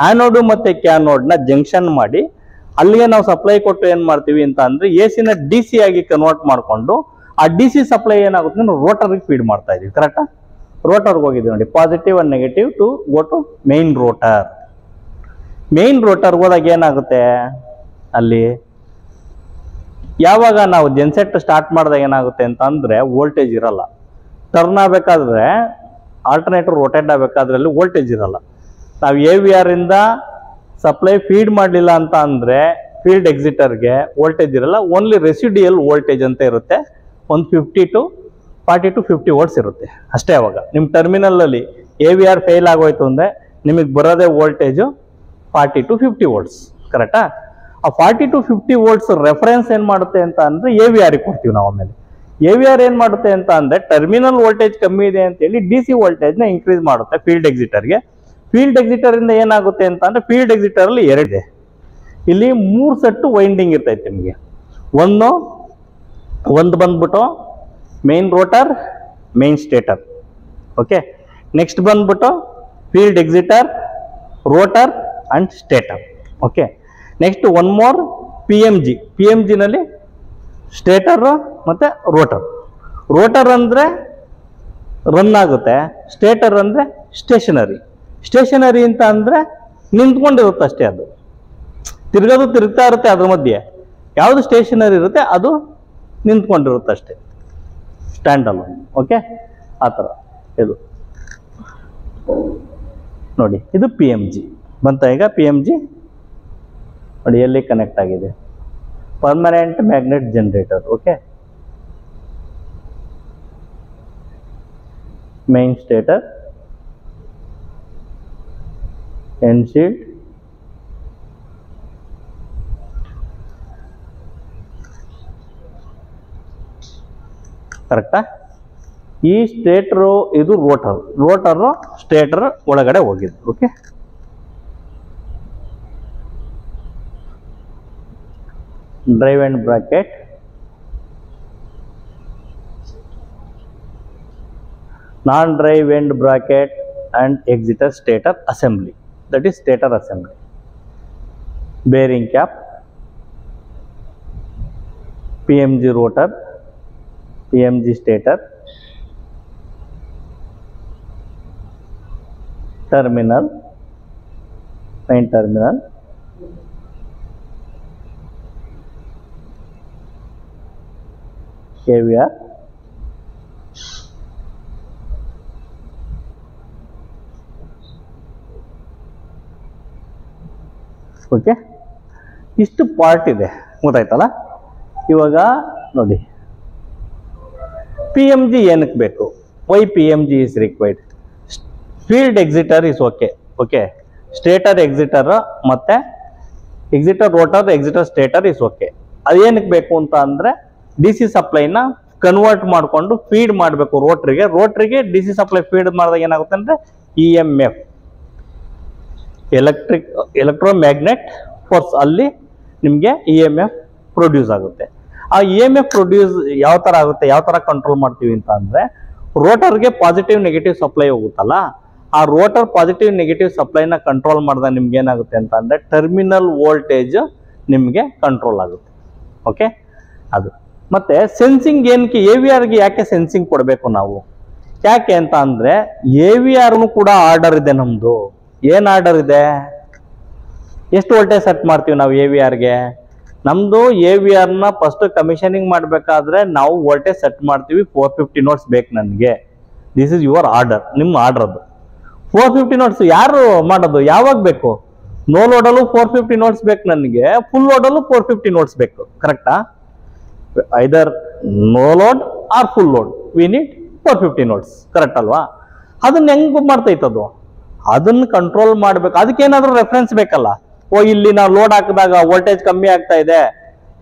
ಆನೋಡ್ ಮತ್ತೆ ಕ್ಯಾನೋಡ್ ನ ಜಂಕ್ಷನ್ ಮಾಡಿ ಅಲ್ಲಿಗೆ ನಾವು ಸಪ್ಲೈ ಕೊಟ್ಟು ಏನ್ ಮಾಡ್ತೀವಿ ಅಂತ ಅಂದ್ರೆ AC ನ DC ಆಗಿ ಕನ್ವರ್ಟ್ ಮಾಡ್ಕೊಂಡು ಆ DC ಸಪ್ಲೈ ಏನಾಗುತ್ತೆ ಅಂದ್ರೆ ರೋಟರ್ಗೆ ಫೀಡ್ ಮಾಡ್ತಾ ಇದೀವಿ. ಕರೆಕ್ಟಾ? ರೋಟರ್ಗೆ ಹೋಗಿದ್ದೀವಿ ನೋಡಿ, positive and negative to go to main rotor. Main rotor ಹೋದಾಗ ಏನಾಗುತ್ತೆ, ಅಲ್ಲಿ ಯಾವಾಗ ನಾವು ಜೆನ್ಸೆಟ್ ಸ್ಟಾರ್ಟ್ ಮಾಡಿದಾಗ ಏನಾಗುತ್ತೆ ಅಂತ ಅಂದ್ರೆ ವೋಲ್ಟೇಜ್ ಇರಲ್ಲ. ಟರ್ನ್ ಆಗಬೇಕಾದ್ರೆ ಆಲ್ಟರ್ನೇಟರ್ ರೋಟೇಟ್ ಆಗಬೇಕಾದ್ರೆ ಅಲ್ಲಿ ವೋಲ್ಟೇಜ್ ಇರಲ್ಲ. ನಾವು AVR ಇಂದ ಸಪ್ಲೈ ಫೀಡ್ ಮಾಡಲಿಲ್ಲ ಅಂತ ಅಂದ್ರೆ ಫೀಲ್ಡ್ ಎಕ್ಸಿಟರ್ಗೆ ವೋಲ್ಟೇಜ್ ಇರಲ್ಲ, ಓನ್ಲಿ ರೆಸಿಡಿಯಲ್ ವೋಲ್ಟೇಜ್ ಅಂತ ಇರುತ್ತೆ. ಒಂದು 40 to 50 ವೋಲ್ಟ್ಸ್ ಇರುತ್ತೆ ಅಷ್ಟೇ. ಅವಾಗ ನಿಮ್ಮ ಟರ್ಮಿನಲ್ ಅಲ್ಲಿ AVR ಫೇಲ್ ಆಗೋಯ್ತು ಅಂದ್ರೆ ನಿಮಗೆ ಬರೋದೇ ವೋಲ್ಟೇಜು 40 to 50 ವೋಲ್ಟ್ಸ್. ಕರೆಕ್ಟಾ? ಆ 40 to 50 ವೋಲ್ಟ್ಸ್ ರೆಫರೆನ್ಸ್ ಏನ್ ಮಾಡುತ್ತೆ ಅಂತ ಅಂದ್ರೆ AVR ಕೊಡ್ತೀವಿ ನಾವು. ಆಮೇಲೆ AVR ಏನ್ ಮಾಡುತ್ತೆ ಅಂತ ಅಂದ್ರೆ ಟರ್ಮಿನಲ್ ವೋಲ್ಟೇಜ್ ಕಮ್ಮಿ ಇದೆ ಅಂತ ಹೇಳಿ DC ವೋಲ್ಟೇಜ್ ನ ಇನ್ಕ್ರೀಸ್ ಮಾಡುತ್ತೆ ಫೀಲ್ಡ್ ಎಕ್ಸಿಟರ್ಗೆ. ಫೀಲ್ಡ್ ಎಕ್ಸಿಟರ್ ಇಂದ ಏನಾಗುತ್ತೆ ಅಂತ ಅಂದ್ರೆ ಫೀಲ್ಡ್ ಎಕ್ಸಿಟರ್ ಅಲ್ಲಿ ಎರಡಿದೆ, ಇಲ್ಲಿ 3 ಸೆಟ್ ವೈಂಡಿಂಗ್ ಇರ್ತೈತೆ ನಿಮಗೆ. ಒಂದು ಬಂದ್ಬಿಟ್ಟು main rotor, main stator. Okay, next ಬಂದ್ಬಿಟ್ಟು field exciter, rotor and stator. Okay, next one more P M ಜಿನಲ್ಲಿ ಸ್ಟೇಟರ್ ಮತ್ತೆ ರೋಟರ್. ರೋಟರ್ ಅಂದ್ರೆ ರನ್ ಆಗುತ್ತೆ, ಸ್ಟೇಟರ್ ಅಂದ್ರೆ ಸ್ಟೇಷನರಿ ಅಂತ ಅಂದ್ರೆ ನಿಂತ್ಕೊಂಡಿರುತ್ತೆ ಅಷ್ಟೇ, ಅದು ತಿರ್ಗ್ತಾ ಇರುತ್ತೆ. ಅದ್ರ ಮಧ್ಯೆ ಯಾವುದು ಸ್ಟೇಷನರಿ ಇರುತ್ತೆ ಅದು ನಿಂತ್ಕೊಂಡಿರುತ್ತೆ ಅಷ್ಟೇ, ಸ್ಟ್ಯಾಂಡ್ ಅಲೋನ್. ಓಕೆ, ಆ ಥರ ಇದು ನೋಡಿ. ಇದು PMG ಬಂತ. ಈಗ PMG ನೋಡಿ ಎಲ್ಲಿ ಕನೆಕ್ಟ್ ಆಗಿದೆ, permanent magnet generator. Okay, main stator, end shield, ಕರೆಕ್ಟಾ? ಈ ಸ್ಟೇಟರು ಇದು ರೋಟರ್ ಸ್ಟೇಟರ್ ಒಳಗಡೆ ಹೋಗಿದ್ದು. Okay, drive end bracket, non drive end bracket and exciter stator assembly, that is stator assembly. Bearing cap, PMG rotor, PMG stator, terminal, main terminal, AVR, okay, ಇಷ್ಟು part ಇದೆ, ಗೊತ್ತಾಯ್ತಲ್ಲ? ಇವಾಗ ನೋಡಿ PMG ಏನಕ್ಕೆ ಬೇಕು, why PMG is required. Field exciter is okay. Okay, stator exciter ಮತ್ತೆ exciter rotor, ಎಕ್ಸಿಟರ್ stator is okay. ಅದೇನಕ್ಕೆ ಬೇಕು ಅಂತ ಅಂದ್ರೆ DC ಸಪ್ಲೈನ ಕನ್ವರ್ಟ್ ಮಾಡಿಕೊಂಡು ಫೀಡ್ ಮಾಡಬೇಕು ರೋಟ್ರಿಗೆ DC ಸಪ್ಲೈ ಫೀಡ್ ಮಾಡಿದಾಗ ಏನಾಗುತ್ತೆ ಅಂದ್ರೆ EMF, ಎಲೆಕ್ಟ್ರೋಮ್ಯಾಗ್ನೆಟ್ ಫೋರ್ಸ್, ಅಲ್ಲಿ ನಿಮಗೆ EMF ಪ್ರೊಡ್ಯೂಸ್ ಆಗುತ್ತೆ. ಆ EMF ಪ್ರೊಡ್ಯೂಸ್ ಯಾವ ತರ ಆಗುತ್ತೆ, ಯಾವ ತರ ಕಂಟ್ರೋಲ್ ಮಾಡ್ತೀವಿ ಅಂತ ಅಂದ್ರೆ ರೋಟರ್ಗೆ ಪಾಸಿಟಿವ್ ನೆಗೆಟಿವ್ ಸಪ್ಲೈ ಹೋಗುತ್ತಲ್ಲ, ಆ ರೋಟರ್ ಪಾಸಿಟಿವ್ ನೆಗೆಟಿವ್ ಸಪ್ಲೈನ ಕಂಟ್ರೋಲ್ ಮಾಡಿದಾಗ ನಿಮ್ಗೆ ಏನಾಗುತ್ತೆ ಅಂತ ಅಂದ್ರೆ ಟರ್ಮಿನಲ್ ವೋಲ್ಟೇಜ್ ನಿಮಗೆ ಕಂಟ್ರೋಲ್ ಆಗುತ್ತೆ. ಓಕೆ, ಅದು ಮತ್ತೆ ಸೆನ್ಸಿಂಗ್ ಏನಕ್ಕೆ AVRಗೆ ಯಾಕೆ ಸೆನ್ಸಿಂಗ್ ಕೊಡಬೇಕು ನಾವು, ಯಾಕೆ ಅಂತ ಅಂದ್ರೆ AVRನು ಕೂಡ ಆರ್ಡರ್ ಇದೆ ನಮ್ದು. ಏನ್ ಆರ್ಡರ್ ಇದೆ, ಎಷ್ಟು ವೋಲ್ಟೇಜ್ ಸೆಟ್ ಮಾಡ್ತೀವಿ ನಾವು AVRಗೆ? ನಮ್ದು AVRನ ಫಸ್ಟ್ ಕಮಿಷನಿಂಗ್ ಮಾಡಬೇಕಾದ್ರೆ ನಾವು ವೋಲ್ಟೇಜ್ ಸೆಟ್ ಮಾಡ್ತೀವಿ 450 ನೋಟ್ಸ್ ಬೇಕು ನನಗೆ. ದಿಸ್ ಇಸ್ ಯುವರ್ ಆರ್ಡರ್, ನಿಮ್ಮ ಆರ್ಡರ್ ಅದು. 450 ನೋಟ್ಸ್ ಯಾರು ಮಾಡೋದು, ಯಾವಾಗ ಬೇಕು? ನೋ ಲೋಡಲ್ಲೂ 450 ನೋಟ್ಸ್ ಬೇಕು ನನಗೆ, ಫುಲ್ ಲೋಡಲ್ಲೂ 450 ನೋಟ್ಸ್ ಬೇಕು. ಕರೆಕ್ಟಾ? Either no load or full load, we need 450 notes. Correct ಅಲ್ವಾ? ಅದನ್ನ ಹೆಂಗ್ ಮಾಡ್ತೈತದು, ಅದನ್ನ ಕಂಟ್ರೋಲ್ ಮಾಡ್ಬೇಕು. ಅದಕ್ಕೇನಾದ್ರೂ ರೆಫರೆನ್ಸ್ ಬೇಕಲ್ಲ. ಓ, ಇಲ್ಲಿ ನಾವು ಲೋಡ್ ಹಾಕಿದಾಗ ವೋಲ್ಟೇಜ್ ಕಮ್ಮಿ ಆಗ್ತಾ ಇದೆ,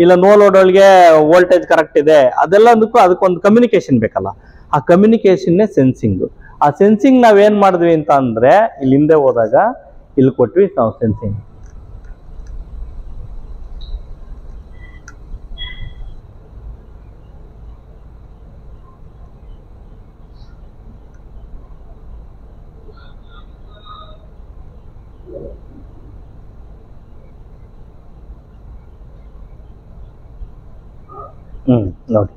ಇಲ್ಲ ನೋ ಲೋಡ್ ಒಳಗೆ ವೋಲ್ಟೇಜ್ ಕರೆಕ್ಟ್ ಇದೆ, ಅದಕ್ಕೊಂದು ಕಮ್ಯುನಿಕೇಶನ್ ಬೇಕಲ್ಲ. ಆ ಕಮ್ಯುನಿಕೇಶನ್ನೇ ಸೆನ್ಸಿಂಗ್. ಆ ಸೆನ್ಸಿಂಗ್ ನಾವೇನ್ ಮಾಡಿದ್ವಿ ಅಂತ ಅಂದ್ರೆ ಇಲ್ಲಿ ಹಿಂದೆ ಹೋದಾಗ ಇಲ್ಲಿ ಕೊಟ್ವಿ ನಾವು ಸೆನ್ಸಿಂಗ್. ನೋಡಿ,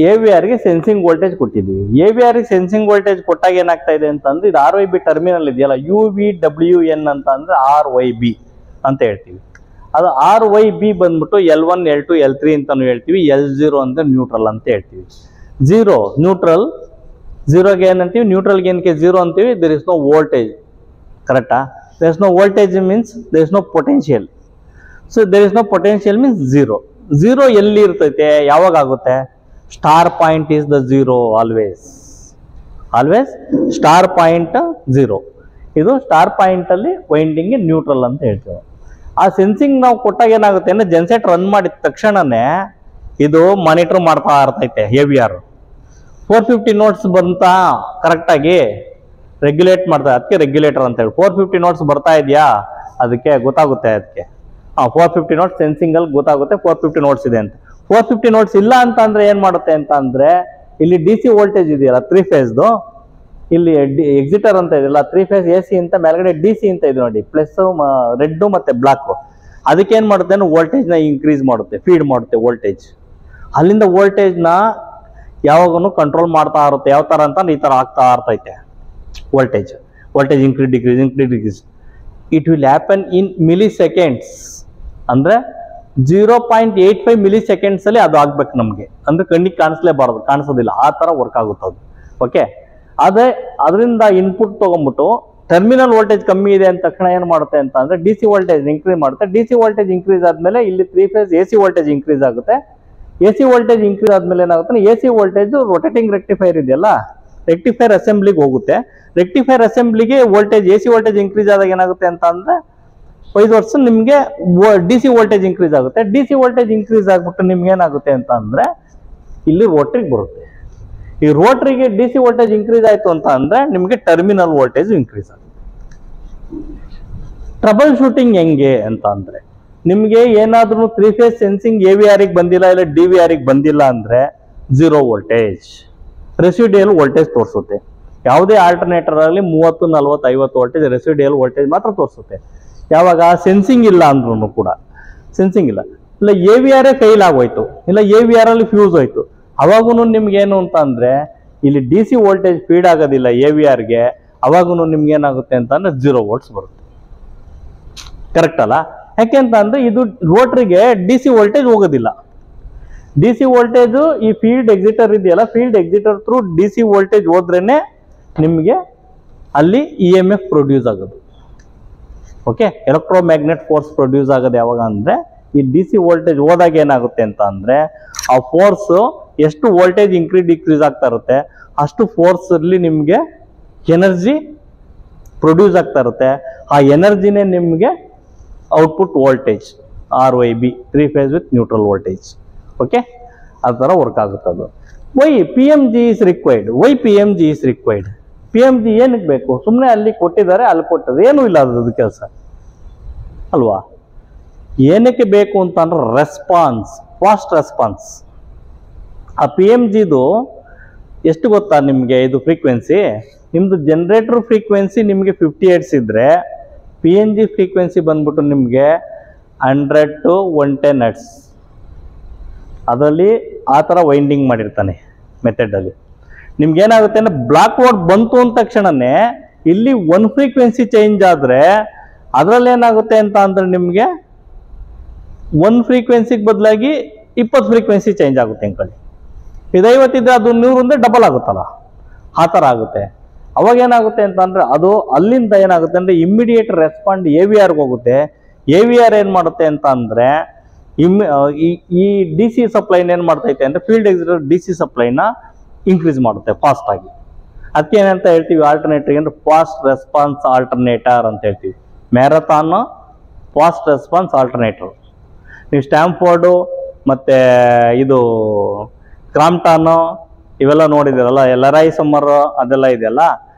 AVRಗೆ ಸೆನ್ಸಿಂಗ್ ವೋಲ್ಟೇಜ್ ಕೊಟ್ಟಿದ್ವಿ. AVRಗೆ ಸೆನ್ಸಿಂಗ್ ವೋಲ್ಟೇಜ್ ಕೊಟ್ಟಾಗ ಏನಾಗ್ತಾ ಇದೆ ಅಂತಂದ್ರೆ ಇದು RYB ಟರ್ಮಿನಲ್ ಇದೆಯಲ್ಲ, UVWN ಅಂತ ಅಂದ್ರೆ RYB ಅಂತ ಹೇಳ್ತೀವಿ. ಅದು RYB ಬಂದ್ಬಿಟ್ಟು L1 L2 L3 ಅಂತಾನು ಹೇಳ್ತೀವಿ. L0 ಅಂದ್ರೆ ನ್ಯೂಟ್ರಲ್ ಅಂತ ಹೇಳ್ತೀವಿ. ನ್ಯೂಟ್ರಲ್, ಝೀರೋಗೆ ಏನಂತೀವಿ, ನ್ಯೂಟ್ರಲ್ಗೆ ಏನಕ್ಕೆ ಝೀರೋ ಅಂತೀವಿ, ದೇರ್ ಇಸ್ ನೋ ವೋಲ್ಟೇಜ್. ಕರೆಕ್ಟಾ? There is no voltage means there is no potential. So there is no potential means zero ಎಲ್ಲಿ ಇರ್ತೈತೆ, ಯಾವಾಗ ಆಗುತ್ತೆ? Star point is the zero, always star point zero. ಇದು star point ಅಲ್ಲಿ winding neutral ಅಂತ ಹೇಳ್ತೀವಿ. ಆ ಸೆನ್ಸಿಂಗ್ ನಾವು ಕೊಟ್ಟಾಗ ಏನಾಗುತ್ತೆ ಅಂದ್ರೆ ಜೆನ್ಸೆಟ್ ರನ್ ಮಾಡಿದ ತಕ್ಷಣನೇ ಇದು ಮಾನಿಟರ್ ಮಾಡ್ತಾ ಇರ್ತೈತೆ AVR 450 ನೋಟ್ಸ್ ಬಂತಾ ಕರೆಕ್ಟ್ ಆಗಿ ರೆಗ್ಯುಲೇಟ್ ಮಾಡ್ತಾ, ಅದಕ್ಕೆ ರೆಗ್ಯುಲೇಟರ್ ಅಂತ ಹೇಳಿ. 450 ನೋಟ್ಸ್ ಬರ್ತಾ ಇದೆಯಾ ಅದಕ್ಕೆ ಗೊತ್ತಾಗುತ್ತೆ, ಅದಕ್ಕೆ 450 ನೋಟ್ಸ್ ಸೆನ್ಸಿಂಗ್ ಅಲ್ಲಿ ಗೊತ್ತಾಗುತ್ತೆ 450 ನೋಟ್ಸ್ ಇದೆ ಅಂತ. 450 ನೋಟ್ಸ್ ಇಲ್ಲ ಅಂತ ಅಂದ್ರೆ ಏನ್ ಮಾಡುತ್ತೆ ಅಂತ ಅಂದ್ರೆ ಇಲ್ಲಿ DC ವೋಲ್ಟೇಜ್ ಇದೆಯಲ್ಲ 3 ಫೇಸ್ದು, ಇಲ್ಲಿ ಎಕ್ಸಿಟರ್ ಅಂತ ಇದೆಯಲ್ಲ 3 ಫೇಸ್ AC ಅಂತ ಮೇಲ್ಗಡೆ DC ಅಂತ ಇದೆ ನೋಡಿ, ಪ್ಲಸ್ ರೆಡ್ ಮತ್ತೆ ಬ್ಲಾಕ್. ಅದಕ್ಕೆ ಏನ್ ಮಾಡುತ್ತೆ ಅಂದ್ರೆ ವೋಲ್ಟೇಜ್ ನ ಇನ್ಕ್ರೀಸ್ ಮಾಡುತ್ತೆ, ಫೀಡ್ ಮಾಡುತ್ತೆ ವೋಲ್ಟೇಜ್. ಅಲ್ಲಿಂದ ವೋಲ್ಟೇಜ್ ನ ಯಾವಾಗೂ ಕಂಟ್ರೋಲ್ ಮಾಡ್ತಾ ಇರುತ್ತೆ. ಯಾವ ತರ ಅಂತ ಈ ತರ ಆಗ್ತಾ ಇರ್ತೈತೆ voltage increase decrease. It will happen in milli seconds, ಅಂದ್ರೆ 0.85 ಮಿಲಿ ಸೆಕೆಂಡ್ಸ್ ಅಲ್ಲಿ ಅದು ಆಗ್ಬೇಕು ನಮ್ಗೆ. ಅಂದ್ರೆ ಕಣ್ಣಿಗೆ ಕಾಣಿಸ್ಲೇಬಾರದು, ಕಾಣಿಸೋದಿಲ್ಲ, ಆ ತರ ವರ್ಕ್ ಆಗುತ್ತೆ ಅದು. ಓಕೆ, ಅದೇ ಅದರಿಂದ ಇನ್ಪುಟ್ ತಗೊಂಡ್ಬಿಟ್ಟು ಟರ್ಮಿನಲ್ ವೋಲ್ಟೇಜ್ ಕಮ್ಮಿ ಇದೆ ಅಂತ ತಕ್ಷಣ ಏನ್ ಮಾಡುತ್ತೆ ಅಂತ ಅಂದ್ರೆ DC ವೋಲ್ಟೇಜ್ ಇನ್ಕ್ರೀಸ್ ಮಾಡುತ್ತೆ. DC ವೋಲ್ಟೇಜ್ ಇನ್ಕ್ರೀಸ್ ಆದ್ಮೇಲೆ ಇಲ್ಲಿ 3 ಫೇಸ್ AC ವೋಲ್ಟೇಜ್ ಇನ್ಕ್ರೀಸ್ ಆಗುತ್ತೆ. AC ವೋಲ್ಟೇಜ್ ಇನ್ಕ್ರೀಸ್ ಆದ್ಮೇಲೆ ಏನಾಗುತ್ತೆ, AC ವೋಲ್ಟೇಜ್ ರೊಟೇಟಿಂಗ್ ರೆಕ್ಟಿಫೈರ್ ಇದೆಯಲ್ಲ, ರೆಕ್ಟಿಫೈರ್ ಅಸೆಂಬ್ಲಿಗೆ ಹೋಗುತ್ತೆ. ರೆಕ್ಟಿಫೈರ್ ಅಸೆಂಬ್ಲಿಗೆ ವೋಲ್ಟೇಜ್ AC ವೋಲ್ಟೇಜ್ ಇನ್ಕ್ರೀಸ್ ಆದಾಗ ಏನಾಗುತ್ತೆ ಅಂತ ಅಂದ್ರೆ 5 ವರ್ಷ ನಿಮ್ಗೆ DC ವೋಲ್ಟೇಜ್ ಇನ್ಕ್ರೀಸ್ ಆಗುತ್ತೆ. DC ವೋಲ್ಟೇಜ್ ಇನ್ಕ್ರೀಸ್ ಆಗ್ಬಿಟ್ಟು ನಿಮ್ಗೆ ಏನಾಗುತ್ತೆ ಅಂತ ಅಂದ್ರೆ ಇಲ್ಲಿ ರೋಟ್ರಿಗೆ ಬರುತ್ತೆ. ಈ ರೋಟ್ರಿಗೆ DC ವೋಲ್ಟೇಜ್ ಇನ್ಕ್ರೀಸ್ ಆಯ್ತು ಅಂತ ಅಂದ್ರೆ ನಿಮ್ಗೆ ಟರ್ಮಿನಲ್ ವೋಲ್ಟೇಜ್ ಇನ್ಕ್ರೀಸ್ ಆಗುತ್ತೆ. ಟ್ರಬಲ್ ಶೂಟಿಂಗ್ ಹೆಂಗೆ ಅಂತ ಅಂದ್ರೆ ನಿಮ್ಗೆ ಏನಾದ್ರೂ 3 ಫೇಸ್ ಸೆನ್ಸಿಂಗ್ AVR ಗೆ ಬಂದಿಲ್ಲ ಇಲ್ಲ DVR ಗೆ ಬಂದಿಲ್ಲ ಅಂದ್ರೆ 0 ವೋಲ್ಟೇಜ್ ರೆಸಿಡ್ಯೂಯಲ್ ವೋಲ್ಟೇಜ್ ತೋರಿಸುತ್ತೆ. ಯಾವುದೇ ಆಲ್ಟರ್ನೇಟರ್ ಆಗಲಿ 30, 40, 50 ವೋಲ್ಟೇಜ್ ರೆಸಿಡ್ಯೂಯಲ್ ವೋಲ್ಟೇಜ್ ಮಾತ್ರ ತೋರಿಸುತ್ತೆ. ಯಾವಾಗ ಸೆನ್ಸಿಂಗ್ ಇಲ್ಲ ಅಂದ್ರೂ ಕೂಡ, ಸೆನ್ಸಿಂಗ್ ಇಲ್ಲ AVR ಫೇಲ್ ಆಗೋಯ್ತು, ಇಲ್ಲ AVR ಅಲ್ಲಿ ಫ್ಯೂಸ್ ಹೋಯ್ತು, ಅವಾಗೂ ನಿಮ್ಗೆ ಏನು ಅಂತ ಅಂದ್ರೆ ಇಲ್ಲಿ DC ವೋಲ್ಟೇಜ್ ಫೀಡ್ ಆಗೋದಿಲ್ಲ AVR ಗೆ. ಅವಾಗೂ ನಿಮ್ಗೆ ಏನಾಗುತ್ತೆ ಅಂತ ಅಂದ್ರೆ 0 ವೋಲ್ಟ್ಸ್ ಬರುತ್ತೆ. ಕರೆಕ್ಟ್ ಅಲ್ಲ? ಯಾಕೆಂತ ಅಂದ್ರೆ ಇದು ರೋಟ್ರಿಗೆ DC ವೋಲ್ಟೇಜ್ ಹೋಗೋದಿಲ್ಲ. DC ವೋಲ್ಟೇಜ್ ಈ ಫೀಲ್ಡ್ ಎಕ್ಸಿಟರ್ ಇದೆಯಲ್ಲ, ಫೀಲ್ಡ್ ಎಕ್ಸಿಟರ್ ಥ್ರೂ DC ವೋಲ್ಟೇಜ್ ಹೋದ್ರೇನೆ ನಿಮ್ಗೆ ಅಲ್ಲಿ EMF ಪ್ರೊಡ್ಯೂಸ್ ಆಗೋದು. ಓಕೆ, ಎಲೆಕ್ಟ್ರೋಮ್ಯಾಗ್ನೆಟ್ ಫೋರ್ಸ್ ಪ್ರೊಡ್ಯೂಸ್ ಆಗೋದು ಯಾವಾಗ ಅಂದ್ರೆ ಈ DC ವೋಲ್ಟೇಜ್ ಹೋದಾಗ ಏನಾಗುತ್ತೆ ಅಂತ ಅಂದ್ರೆ ಆ ಫೋರ್ಸ್ ಎಷ್ಟು ವೋಲ್ಟೇಜ್ ಡಿಕ್ರೀಸ್ ಆಗ್ತಾ ಇರುತ್ತೆ ಅಷ್ಟು ಫೋರ್ಸ್ ಅಲ್ಲಿ ನಿಮ್ಗೆ ಎನರ್ಜಿ ಪ್ರೊಡ್ಯೂಸ್ ಆಗ್ತಾ ಇರುತ್ತೆ. ಆ ಎನರ್ಜಿನೇ ನಿಮ್ಗೆ output voltage RYB 3 phase with neutral voltage. Okay, ಆ ಥರ ವರ್ಕ್ ಆಗುತ್ತೆ ಅದು. Why PMG is required? Why PMG is required? PMG ಏನಕ್ಕೆ ಬೇಕು? ಸುಮ್ಮನೆ ಅಲ್ಲಿ ಕೊಟ್ಟಿದ್ದಾರೆ, ಅಲ್ಲಿ ಕೊಟ್ಟದ್ದು ಏನೂ ಇಲ್ಲ ಅದ್ರದ್ದು ಕೆಲಸ ಅಲ್ವಾ. ಏನಕ್ಕೆ ಬೇಕು ಅಂತ ಅಂದ್ರೆ ರೆಸ್ಪಾನ್ಸ್, ಫಾಸ್ಟ್ ರೆಸ್ಪಾನ್ಸ್. ಆ PMGದು ಎಷ್ಟು ಗೊತ್ತಾ ನಿಮಗೆ? ಇದು ಫ್ರೀಕ್ವೆನ್ಸಿ ನಿಮ್ದು ಜನರೇಟರ್ ಫ್ರೀಕ್ವೆನ್ಸಿ ನಿಮಗೆ 50 Hz ಇದ್ರೆ PNG ಫ್ರೀಕ್ವೆನ್ಸಿ ಬಂದ್ಬಿಟ್ಟು ನಿಮಗೆ 100 to 110 Hz. ಅದರಲ್ಲಿ ಆ ಥರ ವೈಂಡಿಂಗ್ ಮಾಡಿರ್ತಾನೆ ಮೆಥಡಲ್ಲಿ. ನಿಮ್ಗೆ ಏನಾಗುತ್ತೆ ಅಂದ್ರೆ ಬ್ಲಾಕ್ ಬೋರ್ಡ್ ಬಂತು ಅಂದ ತಕ್ಷಣನೇ ಇಲ್ಲಿ 1 ಫ್ರೀಕ್ವೆನ್ಸಿ ಚೇಂಜ್ ಆದರೆ ಅದರಲ್ಲಿ ಏನಾಗುತ್ತೆ ಅಂತ ಅಂದ್ರೆ ನಿಮಗೆ 1 ಫ್ರೀಕ್ವೆನ್ಸಿಗೆ ಬದಲಾಗಿ 20 ಫ್ರೀಕ್ವೆನ್ಸಿ ಚೇಂಜ್ ಆಗುತ್ತೆ ಅಂಕೊಳ್ಳಿ. ಇದು 50 ಇದ್ರೆ ಅದು 100 ಅಂದ್ರೆ ಡಬಲ್ ಆಗುತ್ತಲ್ಲ, ಆ ಥರ ಆಗುತ್ತೆ. ಅವಾಗ ಏನಾಗುತ್ತೆ ಅಂತ ಅಂದ್ರೆ ಅದು ಅಲ್ಲಿಂದ ಏನಾಗುತ್ತೆ ಅಂದ್ರೆ ಇಮ್ಮಿಡಿಯೇಟ್ ರೆಸ್ಪಾಂಡ್ AVRಗೆ ಹೋಗುತ್ತೆ. AVR ಏನು ಮಾಡುತ್ತೆ ಅಂತ ಅಂದ್ರೆ ಈ DC ಸಪ್ಲೈನ ಏನು ಮಾಡ್ತೈತೆ ಅಂದ್ರೆ ಫೀಲ್ಡ್ ಎಕ್ಸಿಟರ್ DC ಸಪ್ಲೈನ ಇನ್ಕ್ರೀಸ್ ಮಾಡುತ್ತೆ ಫಾಸ್ಟ್ ಆಗಿ. ಅದಕ್ಕೆ ಏನಂತ ಹೇಳ್ತೀವಿ ಆಲ್ಟರ್ನೇಟರ್ ಅಂದ್ರೆ ಫಾಸ್ಟ್ ರೆಸ್ಪಾನ್ಸ್ ಆಲ್ಟರ್ನೇಟರ್ ಅಂತ ಹೇಳ್ತೀವಿ. Marathon fast response alternator. ನೀವು ಸ್ಟ್ಯಾಂಫೋರ್ಡು ಮತ್ತೆ ಇದು ಕ್ರಾಂಪ್ಟಾನು ಇವೆಲ್ಲ ನೋಡಿದಿರಲ್ಲ, LRI ಸಮ್ಮರ್ ಅದೆಲ್ಲ ಇದೆಯಲ್ಲ,